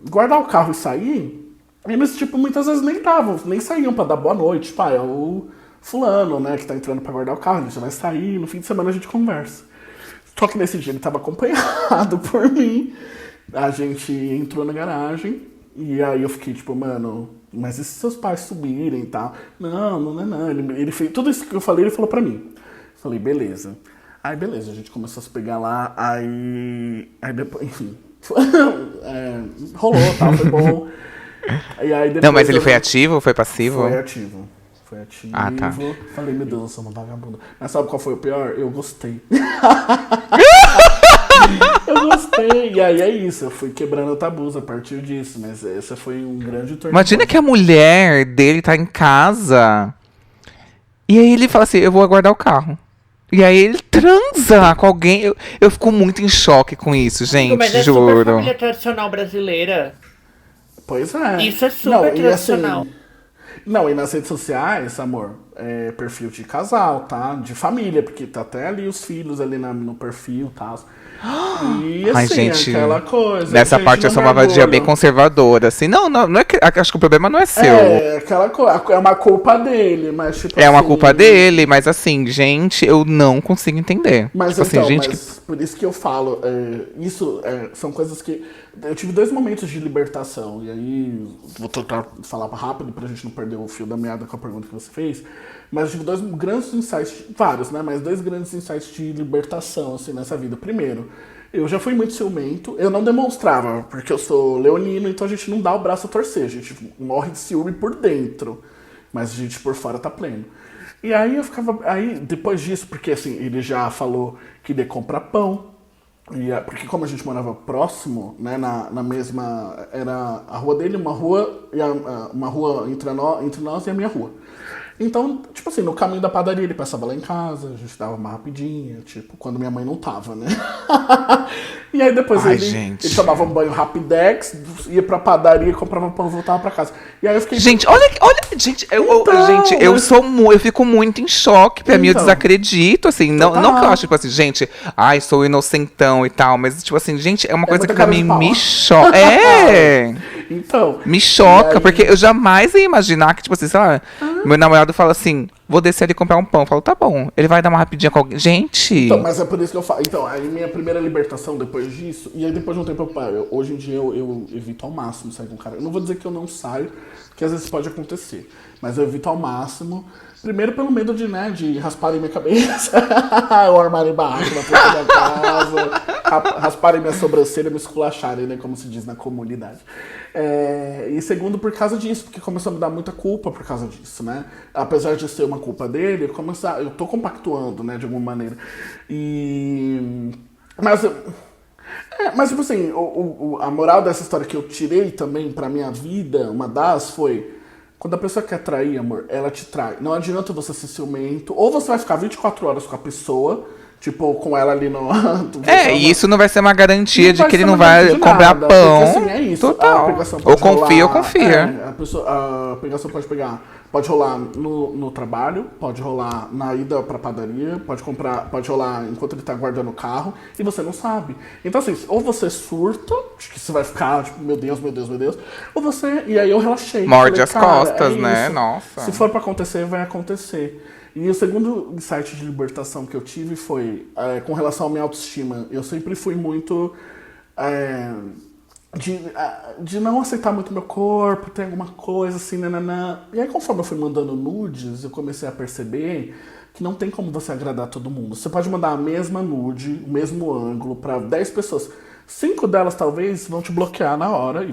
S5: guardar o carro e sair... Eles, tipo, muitas vezes nem saíam pra dar boa noite. Tipo, é o fulano, né, que tá entrando pra guardar o carro, ele já vai sair, no fim de semana a gente conversa. Só que nesse dia ele tava acompanhado por mim. A gente entrou na garagem, e aí eu fiquei, tipo, mano, mas e se seus pais subirem e tal? Não. Ele fez tudo isso que eu falei, ele falou pra mim. Falei, beleza. Aí, beleza, a gente começou a se pegar lá, aí depois, enfim, rolou, tal, foi bom. E aí depois
S1: Não, mas ele foi ativo ou foi passivo?
S5: Foi ativo.
S1: Ah, tá.
S5: Falei, meu Deus, eu sou uma vagabunda. Mas sabe qual foi o pior? Eu gostei. Eu gostei. E aí é isso, eu fui quebrando tabus a partir disso. Mas esse foi um grande torneio.
S1: Imagina que a mulher dele tá em casa. E aí ele fala assim, eu vou aguardar o carro. E aí ele transa com alguém. Eu fico muito em choque com isso, gente,
S4: mas é
S1: juro.
S4: super família tradicional brasileira.
S5: Pois é.
S4: Isso é super tradicional.
S5: E nas redes sociais, amor, perfil de casal, tá? De família, porque tá até ali os filhos ali no perfil e tal. E assim,
S1: Ai, gente,
S5: aquela coisa.
S1: nessa parte eu sou uma vadia bem conservadora, assim. Não é que, acho que o problema não é seu.
S5: Aquela coisa, é uma culpa dele, mas tipo
S1: É uma culpa dele, mas assim, gente, eu não consigo entender.
S5: Mas
S1: tipo
S5: então,
S1: assim, gente
S5: mas por isso que eu falo, são coisas que... Eu tive 2 momentos de libertação, e aí vou tentar falar rápido pra gente não perder o fio da meada com a pergunta que você fez, mas eu tive 2 grandes insights, vários, né, mas 2 grandes insights de libertação, assim, nessa vida. Primeiro, eu já fui muito ciumento, eu não demonstrava, porque eu sou leonino, então a gente não dá o braço a torcer, a gente morre de ciúme por dentro, mas a gente por fora tá pleno. E aí eu ficava, depois disso, porque assim, ele já falou que ia comprar pão, porque como a gente morava próximo, né, na mesma, era a rua dele, uma rua, e uma rua entre nós e a minha rua. Então, tipo assim, no caminho da padaria ele passava lá em casa, a gente dava uma rapidinha, tipo, quando minha mãe não tava, né? E aí depois ele tomava um banho rapidex, ia pra padaria, comprava pão e voltava pra casa. E aí eu fiquei...
S1: Gente, olha, gente, eu fico muito em choque, pra mim eu desacredito, assim, não que eu acho, tipo assim, gente, ai, sou inocentão e tal, mas tipo assim, gente, é uma coisa que pra mim me choca.
S5: Então...
S1: Me choca, porque eu jamais ia imaginar que, tipo assim, sei lá, meu namorado fala assim, vou descer ali comprar um pão. Eu falo, tá bom. Ele vai dar uma rapidinha com alguém. Gente!
S5: Então, mas é por isso que eu falo. Então, aí minha primeira libertação depois disso, e aí depois de um tempo hoje em dia eu evito ao máximo sair com o cara. Eu não vou dizer que eu não saio, porque às vezes pode acontecer. Mas eu evito ao máximo. Primeiro pelo medo de rasparem minha cabeça, ou armarem barraco na porta da casa, rasparem minha sobrancelha, me esculacharem, né, como se diz na comunidade. E segundo, por causa disso, porque começou a me dar muita culpa por causa disso, né? Apesar de ser uma culpa dele, eu tô compactuando, né, de alguma maneira. Mas tipo assim, a moral dessa história que eu tirei também pra minha vida, uma das foi... Quando a pessoa quer trair, amor, ela te trai. Não adianta você ser ciumento. Ou você vai ficar 24 horas com a pessoa, tipo, com ela ali no...
S1: E isso não vai ser uma garantia de que ele não vai comprar pão.
S5: Porque, assim, é isso.
S1: Total. Ou confia ou confia.
S5: A pegação pode Pode rolar no trabalho, pode rolar na ida pra padaria, pode rolar enquanto ele tá guardando o carro, e você não sabe. Então, assim, ou você surta, que você vai ficar, tipo, meu Deus, meu Deus, meu Deus, ou você. E aí eu relaxei.
S1: Morde
S5: falei,
S1: as
S5: cara,
S1: costas,
S5: é
S1: né?
S5: isso.
S1: Nossa.
S5: Se for pra acontecer, vai acontecer. E o segundo insight de libertação que eu tive foi com relação à minha autoestima. Eu sempre fui muito. De não aceitar muito meu corpo, ter alguma coisa assim, nananã. E aí, conforme eu fui mandando nudes, eu comecei a perceber que não tem como você agradar todo mundo. Você pode mandar a mesma nude, o mesmo ângulo, pra 10 pessoas. 5 delas, talvez, vão te bloquear na hora,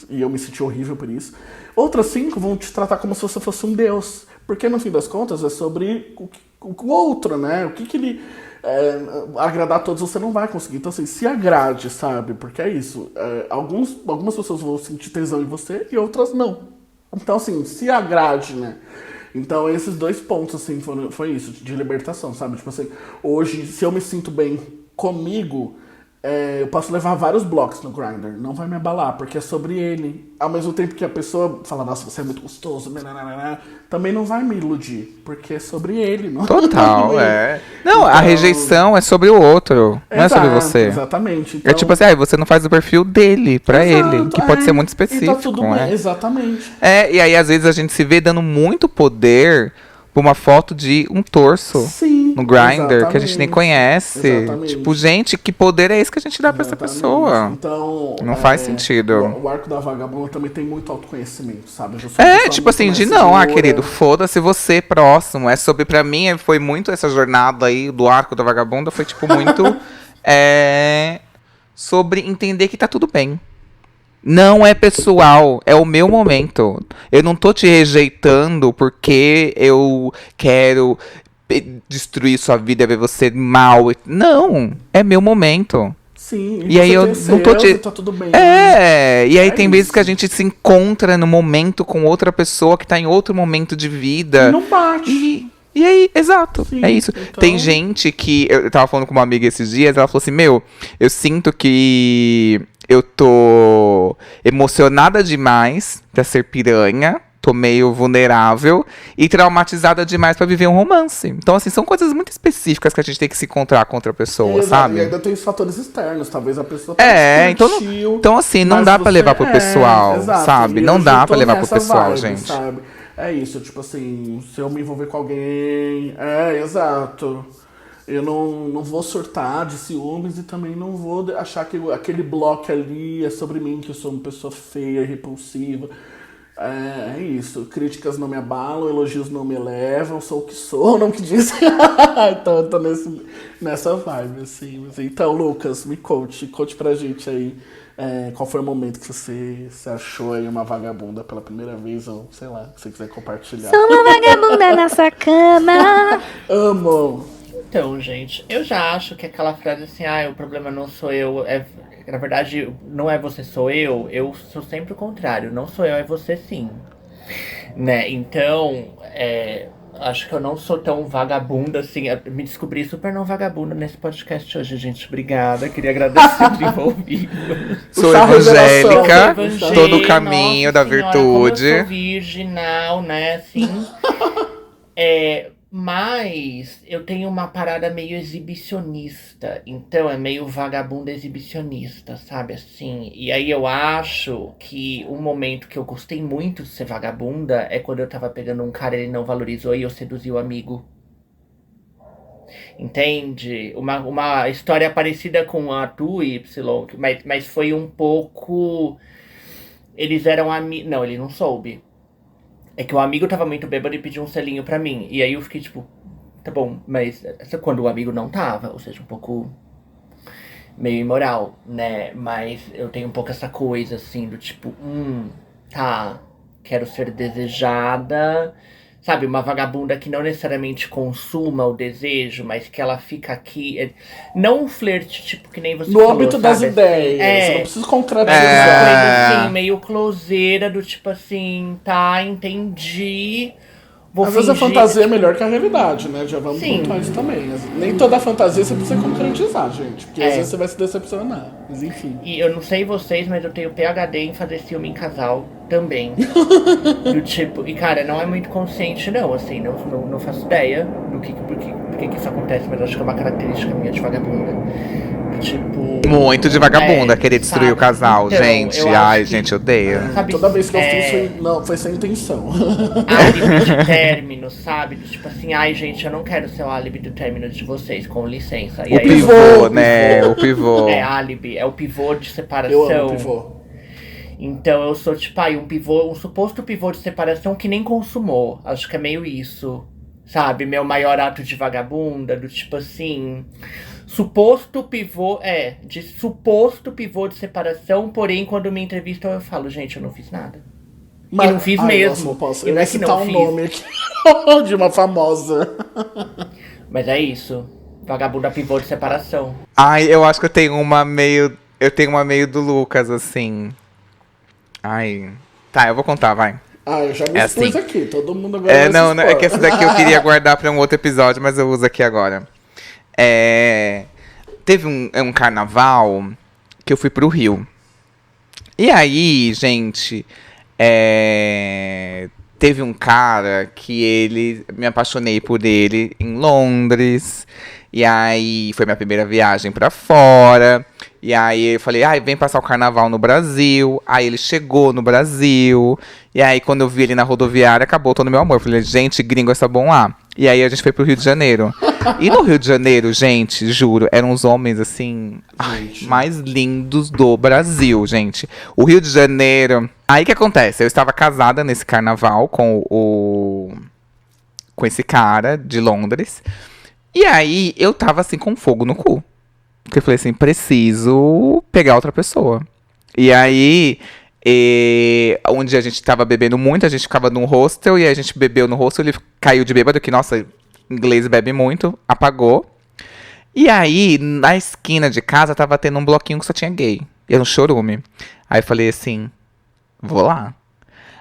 S5: e eu me senti horrível por isso. Outras 5 vão te tratar como se você fosse um deus. Porque, no fim das contas, é sobre o outro, né? O que ele... agradar a todos você não vai conseguir. Então, assim, se agrade, sabe? Porque é isso. Algumas pessoas vão sentir tesão em você e outras não. Então, assim, se agrade, né? Então, esses 2 pontos, assim, foi isso, de libertação, sabe? Tipo assim, hoje, se eu me sinto bem comigo, eu posso levar vários blocos no Grindr. Não vai me abalar, porque é sobre ele. Ao mesmo tempo que a pessoa fala, nossa, você é muito gostoso, nananana, também não vai me iludir, porque é sobre ele. Não
S1: Total,
S5: é.
S1: Não, a rejeição é sobre o outro, não é sobre você.
S5: Exatamente.
S1: É tipo assim, você não faz o perfil dele, pra ele, que pode ser muito específico.
S5: E tá tudo bem, exatamente.
S1: E aí às vezes a gente se vê dando muito poder por uma foto de um torso no Grindr que a gente nem conhece.
S5: Exatamente.
S1: Tipo, gente, que poder é esse que a gente dá pra essa pessoa?
S5: Então,
S1: não faz sentido.
S5: O arco da vagabunda também tem muito autoconhecimento, sabe?
S1: Tipo assim, não, querido, foda-se você próximo. É sobre, pra mim, foi muito essa jornada aí do arco da vagabunda, foi tipo muito sobre entender que tá tudo bem. Não é pessoal, é o meu momento. Eu não tô te rejeitando porque eu quero destruir sua vida, ver você mal. Não, é meu momento.
S5: Sim,
S1: e aí eu não tô te...
S5: tá tudo bem.
S1: E aí tem vezes que a gente se encontra no momento com outra pessoa que tá em outro momento de vida.
S5: Não bate.
S1: E aí, exato,
S5: Sim,
S1: é isso.
S5: então...
S1: Tem gente que... Eu tava falando com uma amiga esses dias, ela falou assim, eu sinto que eu tô emocionada demais pra ser piranha, tô meio vulnerável e traumatizada demais pra viver um romance. Então, assim, são coisas muito específicas que a gente tem que se encontrar com outra pessoa, sabe?
S5: E ainda tem os fatores externos, talvez a pessoa
S1: então assim, não dá pra levar pro pessoal, sabe? Não dá pra levar pro pessoal, gente.
S5: Sabe? É isso, tipo assim, se eu me envolver com alguém... exato. Eu não vou surtar de ciúmes e também não vou achar que aquele bloco ali é sobre mim, que eu sou uma pessoa feia, repulsiva. É isso. Críticas não me abalam, elogios não me elevam, sou o que sou, não o que disse. Então eu tô nessa vibe, assim. Então, Lucas, conte pra gente aí. Qual foi o momento que você achou aí uma vagabunda pela primeira vez, ou sei lá, se você quiser compartilhar.
S6: Sou uma vagabunda na sua cama.
S5: Amo!
S4: Então, gente, eu já acho que aquela frase assim, o problema não sou eu, na verdade, não é você, sou eu sou sempre o contrário, não sou eu, é você sim. Né? Então, acho que eu não sou tão vagabunda assim. Me descobri super não vagabunda nesse podcast hoje, gente. Obrigada. Queria agradecer os envolvidos.
S1: Sou evangélica, tô no caminho da
S4: senhora,
S1: virtude.
S4: Eu sou virginal, né? Assim. Mas eu tenho uma parada meio exibicionista. Então é meio vagabunda exibicionista, sabe? Assim. E aí eu acho que um momento que eu gostei muito de ser vagabunda é quando eu tava pegando um cara, ele não valorizou e eu seduzi o amigo. Entende? Uma história parecida com a do Y, mas foi um pouco... Eles eram amigos... Não, ele não soube. É que o amigo tava muito bêbado e pediu um selinho pra mim. E aí eu fiquei tipo, tá bom, mas quando o amigo não tava, ou seja, um pouco meio imoral, né? Mas eu tenho um pouco essa coisa assim do tipo, tá, quero ser desejada. Sabe, uma vagabunda que não necessariamente consuma o desejo, mas que ela fica aqui. Não um flerte, tipo, que nem você
S5: no
S4: falou,
S5: âmbito das ideias, você não precisa concretizar.
S4: Uma coisa assim, meio closeira, do tipo assim, tá, entendi. Vou
S5: Às vezes a
S4: fingir,
S5: fantasia é melhor que a realidade, né? Já vamos
S4: Sim.
S5: pontuar isso também. Nem toda fantasia você precisa concretizar, gente. Porque às vezes você vai se decepcionar. Mas enfim.
S4: E eu não sei vocês, mas eu tenho PhD em fazer ciúme em casal. também. Do tipo, e cara, não é muito consciente não, assim, não faço ideia do por que isso acontece, mas acho que é uma característica minha de vagabunda. Do tipo...
S1: Muito de vagabunda, querer destruir
S4: sabe?
S1: o casal,
S4: Então,
S1: gente.
S4: eu acho
S1: Ai,
S4: que-
S1: gente, odeia.
S4: Sabe,
S5: Toda vez que eu fiz, foi sem intenção.
S4: álibi de término, sabe? Do tipo assim, ai gente, eu não quero ser o álibi do término de vocês, com licença. E
S1: O
S4: aí
S1: pivô, né? O pivô.
S4: é álibi, é o pivô de separação.
S5: Eu amo pivô.
S4: Então eu sou tipo, um pivô, um suposto pivô de separação que nem consumou. Acho que é meio isso. Sabe? Meu maior ato de vagabunda, do tipo assim. Suposto pivô de separação, porém, quando me entrevistam, eu falo, gente, eu não fiz nada.
S5: Mas,
S4: não fiz mesmo.
S5: Nossa, não posso.
S4: E
S5: Eu
S4: não é
S5: ia
S4: que
S5: citar
S4: não
S5: um
S4: fiz.
S5: nome aqui de uma famosa.
S4: Mas é isso. Vagabunda pivô de separação.
S1: Ai, eu acho que eu tenho uma meio. Eu tenho uma meio do Lucas, assim. Ai. Tá, eu vou contar, vai.
S5: Eu já me
S1: É
S5: expus
S1: assim.
S5: aqui, todo mundo agora
S1: É,
S5: vai se
S1: não, é
S5: expor.
S1: que essa daqui eu queria guardar pra um outro episódio, mas eu uso aqui agora. Teve um carnaval que eu fui pro Rio. E aí, gente, teve um cara que me apaixonei por ele em Londres. E aí foi minha primeira viagem pra fora. E aí eu falei, vem passar o carnaval no Brasil. Aí ele chegou no Brasil. E aí quando eu vi ele na rodoviária, acabou todo meu amor. Eu falei, gente, gringo é só bom lá. E aí a gente foi pro Rio de Janeiro. E no Rio de Janeiro, gente, juro, eram os homens assim, mais lindos do Brasil, gente. O Rio de Janeiro. Aí o que acontece? Eu estava casada nesse carnaval com esse cara de Londres. E aí, eu tava assim, com fogo no cu. Porque eu falei assim, preciso pegar outra pessoa. E aí, um dia a gente tava bebendo muito, a gente ficava num hostel, e aí a gente bebeu no hostel, ele caiu de bêbado, que, nossa, inglês bebe muito, apagou. E aí, na esquina de casa, tava tendo um bloquinho que só tinha gay. Era um chorume. Aí eu falei assim, vou lá.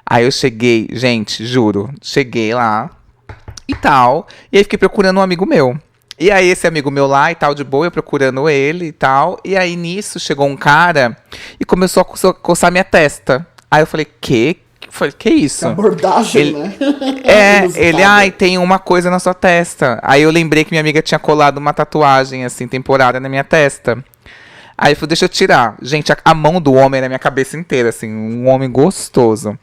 S1: Aí eu cheguei, gente, juro, cheguei lá. E tal, e aí fiquei procurando um amigo meu. E aí esse amigo meu lá e tal, de boa, eu procurando ele e tal. E aí nisso chegou um cara e começou a coçar minha testa. Aí eu falei, que? Falei, que isso?
S5: Abordagem, né?
S1: Ele, tem uma coisa na sua testa. Aí eu lembrei que minha amiga tinha colado uma tatuagem, assim, temporária na minha testa. Aí eu falei, deixa eu tirar. Gente, a mão do homem era na minha cabeça inteira, assim, um homem gostoso.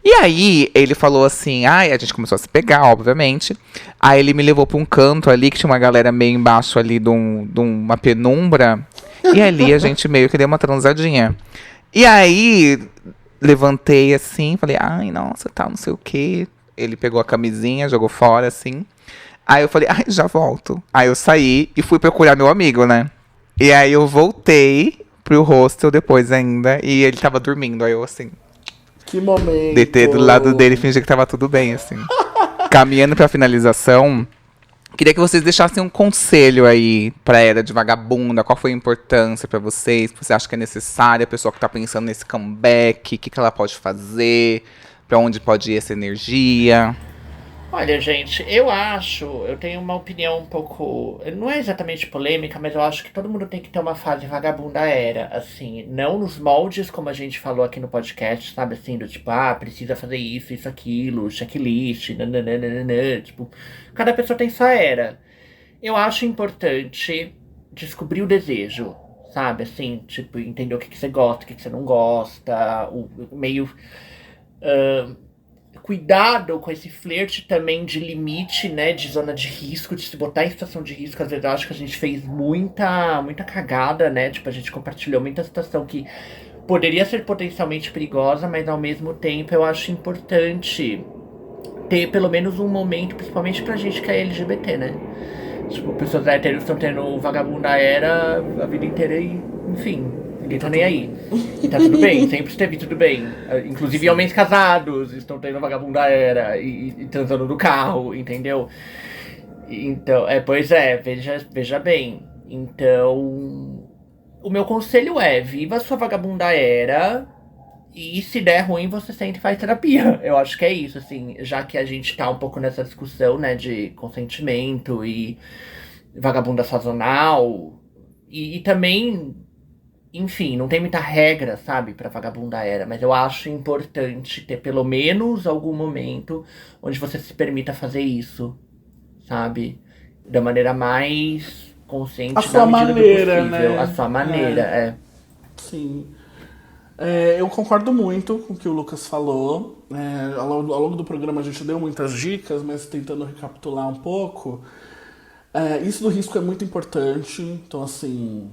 S1: E aí, ele falou assim, a gente começou a se pegar, obviamente. Aí ele me levou pra um canto ali, que tinha uma galera meio embaixo ali de uma penumbra. E ali a gente meio que deu uma transadinha. E aí, levantei assim, falei, nossa, tal, não sei o quê. Ele pegou a camisinha, jogou fora, assim. Aí eu falei, já volto. Aí eu saí e fui procurar meu amigo, né? E aí eu voltei pro hostel depois ainda, e ele tava dormindo. Aí eu assim...
S5: Que momento.
S1: Deitei do lado dele e fingi que tava tudo bem, assim. Caminhando pra finalização, queria que vocês deixassem um conselho aí pra era de vagabunda. Qual foi a importância pra vocês? Você acha que é necessária a pessoa que tá pensando nesse comeback? O que ela pode fazer? Pra onde pode ir essa energia?
S4: Olha, gente, eu tenho uma opinião um pouco, não é exatamente polêmica, mas eu acho que todo mundo tem que ter uma fase vagabunda era, assim, não nos moldes como a gente falou aqui no podcast, sabe, assim, do tipo, precisa fazer isso, aquilo, checklist, nananana, tipo, cada pessoa tem sua era. Eu acho importante descobrir o desejo, sabe, assim, tipo, entender o que você gosta, o que você não gosta, meio... cuidado com esse flerte também de limite, né, de zona de risco, de se botar em situação de risco. Às vezes eu acho que a gente fez muita cagada, né, tipo, a gente compartilhou muita situação que poderia ser potencialmente perigosa, mas ao mesmo tempo eu acho importante ter pelo menos um momento, principalmente pra gente que é LGBT, né, tipo, pessoas héteros estão tendo vagabunda era a vida inteira e, enfim... Ninguém tá nem aí. E tá tudo bem, sempre esteve tudo bem. Inclusive Sim. Homens casados estão tendo vagabunda era e transando no carro, entendeu? Então, pois é, veja bem. Então, o meu conselho é, viva a sua vagabunda era e se der ruim, você sente e faz terapia. Eu acho que é isso, assim, já que a gente tá um pouco nessa discussão, né, de consentimento e vagabunda sazonal e também... enfim, não tem muita regra, sabe, pra vagabunda era, mas eu acho importante ter pelo menos algum momento onde você se permita fazer isso, sabe? Da maneira mais consciente,
S5: A sua
S4: na medida
S5: maneira,
S4: do possível.
S5: né?
S4: A sua maneira, é.
S5: Sim. Eu concordo muito com o que o Lucas falou. Ao longo do programa a gente deu muitas dicas, mas tentando recapitular um pouco. Isso do risco é muito importante. Então, assim,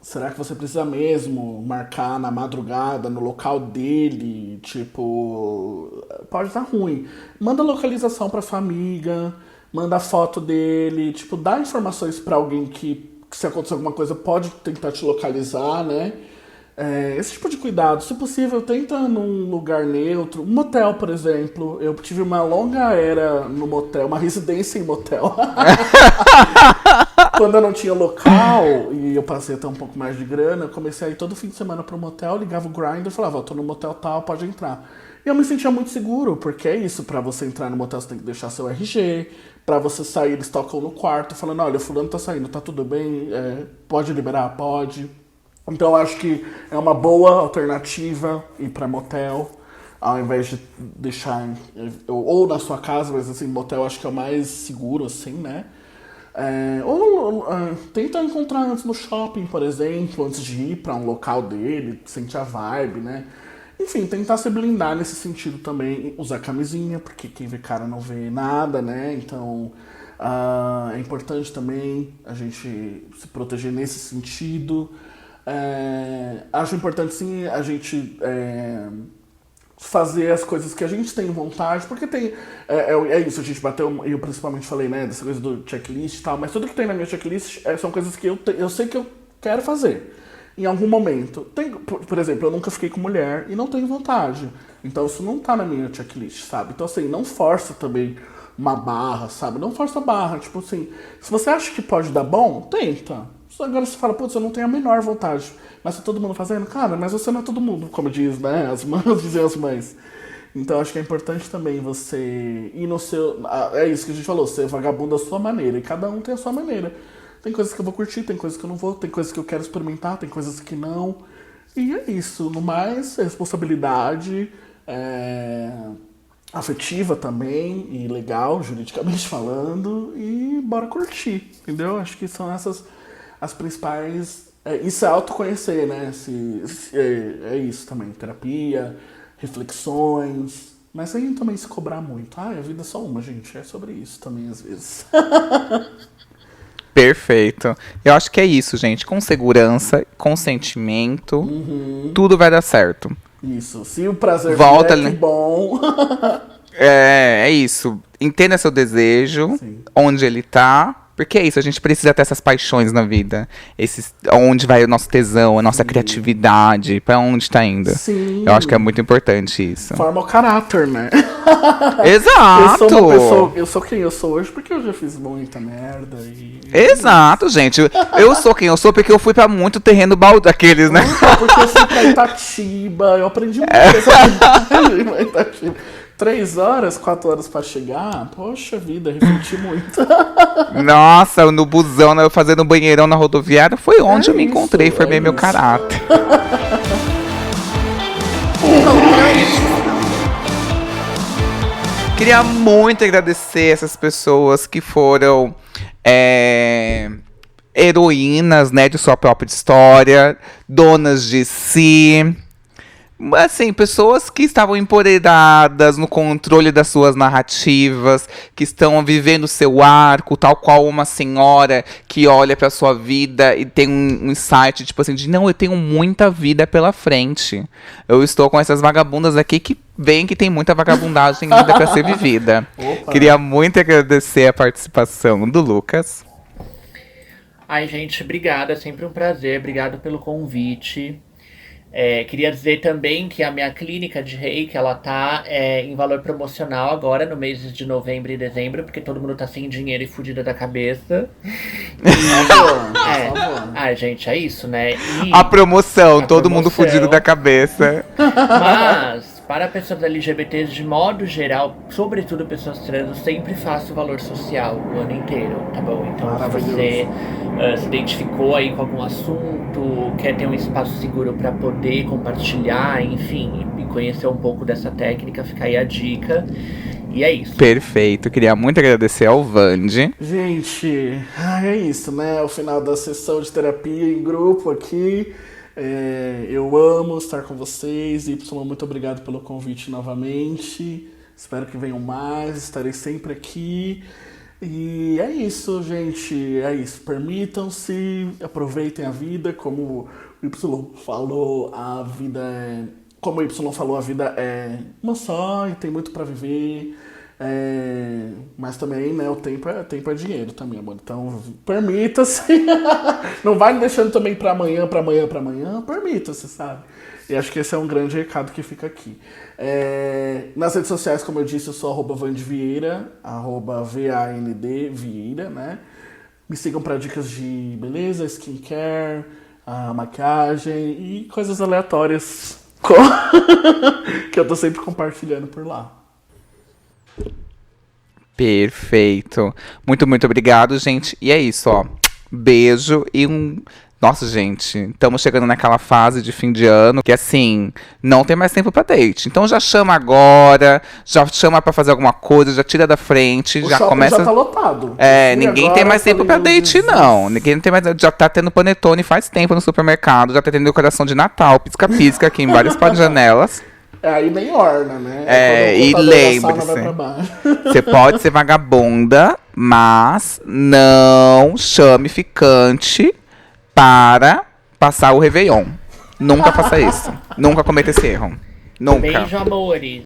S5: será que você precisa mesmo marcar na madrugada, no local dele? Tipo, pode estar ruim. Manda localização pra sua amiga, manda foto dele, tipo, dá informações pra alguém que se acontecer alguma coisa pode tentar te localizar, né? Esse tipo de cuidado, se possível, tenta num lugar neutro. Um motel, por exemplo. Eu tive uma longa era no motel, uma residência em motel. Quando eu não tinha local e eu passei a ter um pouco mais de grana, eu comecei a ir todo fim de semana pro motel, ligava o Grindr e falava, tô no motel tal, pode entrar. E eu me sentia muito seguro, porque é isso, pra você entrar no motel você tem que deixar seu RG, pra você sair eles tocam no quarto, falando, olha, fulano tá saindo, tá tudo bem, pode liberar? Pode. Então eu acho que é uma boa alternativa ir pra motel, ao invés de deixar ou na sua casa, mas assim, motel acho que é o mais seguro, assim, né? Tenta encontrar antes no shopping, por exemplo, antes de ir pra um local dele, sentir a vibe, né? Enfim, tentar se blindar nesse sentido também, usar camisinha, porque quem vê cara não vê nada, né? Então é importante também a gente se proteger nesse sentido. Acho importante sim a gente fazer as coisas que a gente tem vontade, porque tem. É isso, a gente bateu, eu principalmente falei, né, dessa coisa do checklist e tal, mas tudo que tem na minha checklist são coisas que eu sei que eu quero fazer em algum momento. Por exemplo, eu nunca fiquei com mulher e não tenho vontade. Então isso não tá na minha checklist, sabe? Então assim, não força também uma barra, sabe? Não força a barra. Tipo assim, se você acha que pode dar bom, tenta. Agora você fala, putz, eu não tenho a menor vontade. Mas tá todo mundo fazendo? Cara, mas você não é todo mundo, como diz, né? As mães dizem as mães. Então acho que é importante também você ir no seu... É isso que a gente falou, ser vagabundo da sua maneira. E cada um tem a sua maneira. Tem coisas que eu vou curtir, tem coisas que eu não vou, tem coisas que eu quero experimentar, tem coisas que não. E é isso. No mais, responsabilidade afetiva também, e legal, juridicamente falando. E bora curtir, entendeu? Acho que são essas as principais... Isso é autoconhecer, né? É isso também. Terapia, reflexões. Mas sem também se cobrar muito. A vida é só uma, gente. É sobre isso também, às vezes.
S1: Perfeito. Eu acho que é isso, gente. Com segurança, consentimento, tudo vai dar certo.
S5: Isso. Se o prazer
S1: Volta
S5: vier, que bom.
S1: É isso. Entenda seu desejo,
S5: Sim.
S1: onde ele tá. Porque é isso, a gente precisa ter essas paixões na vida. Onde vai o nosso tesão, a nossa criatividade, pra onde tá indo.
S5: Sim.
S1: Eu acho que é muito importante isso.
S5: Forma o caráter, né?
S1: Exato!
S5: Eu sou uma pessoa... Eu sou quem eu sou hoje porque eu já fiz muita merda e...
S1: Exato, gente. Eu sou quem eu sou porque eu fui pra muito terreno balde daqueles, né?
S5: Porque eu fui pra Itatiba, eu aprendi muito em Itatiba. 3 horas, 4 horas pra chegar, poxa vida, refleti muito.
S1: Nossa, no busão, eu fazendo banheirão na rodoviária, foi onde eu me
S5: isso,
S1: encontrei, formei meu
S5: isso.
S1: caráter. Queria muito agradecer essas pessoas que foram heroínas, né, de sua própria história, donas de si. Assim, pessoas que estavam empoderadas no controle das suas narrativas, que estão vivendo o seu arco, tal qual uma senhora que olha pra sua vida e tem um insight, tipo assim, de não, eu tenho muita vida pela frente. Eu estou com essas vagabundas aqui que veem que tem muita vagabundagem ainda pra ser vivida.
S5: Opa.
S1: Queria muito agradecer a participação do Lucas.
S4: Ai, gente, obrigada, é sempre um prazer, obrigado pelo convite. Queria dizer também que a minha clínica de reiki, ela tá em valor promocional agora, no mês de novembro e dezembro, porque todo mundo tá sem dinheiro e fudido da cabeça. Gente, é isso, né?
S1: A promoção, todo mundo fudido da cabeça.
S4: Mas, para pessoas LGBTs de modo geral, sobretudo pessoas trans, eu sempre faço valor social o ano inteiro, tá bom? Então se você se identificou aí com algum assunto, quer ter um espaço seguro para poder compartilhar, enfim, e conhecer um pouco dessa técnica, fica aí a dica. E é isso.
S1: Perfeito. Queria muito agradecer ao Vandi.
S5: Gente, é isso, né? O final da sessão de terapia em grupo aqui. Eu amo estar com vocês. Y, muito obrigado pelo convite novamente. Espero que venham mais. Estarei sempre aqui. E é isso, gente. É isso. Permitam-se, aproveitem a vida. Como o Y falou, a vida é... Como o Y falou, a vida é uma só e tem muito pra viver. Mas também, né, o tempo é dinheiro também, amor. Então, permita-se. Não vai deixando também pra amanhã. Permita-se, sabe? E acho que esse é um grande recado que fica aqui. Nas redes sociais, como eu disse, eu sou @vandvieira, @VAND Vieira, né? Me sigam pra dicas de beleza, skincare, maquiagem e coisas aleatórias que eu tô sempre compartilhando por lá.
S1: Perfeito. Muito, muito obrigado, gente. E é isso, ó. Beijo e Nossa, gente, estamos chegando naquela fase de fim de ano que, assim, não tem mais tempo pra date. Então já chama agora, já chama pra fazer alguma coisa, já tira da frente, já começa...
S5: já tá lotado.
S1: Ninguém
S5: agora,
S1: tem mais tempo pra date, não. Ninguém tem mais... Já tá tendo panetone faz tempo no supermercado, já tá tendo decoração de Natal, pisca-pisca aqui em várias janelas.
S5: Aí nem orna, né?
S1: E lembre-se, você pode ser vagabunda, mas não chame ficante para passar o Réveillon. Nunca faça isso. Nunca cometa esse erro. Nunca.
S4: Beijo, amores.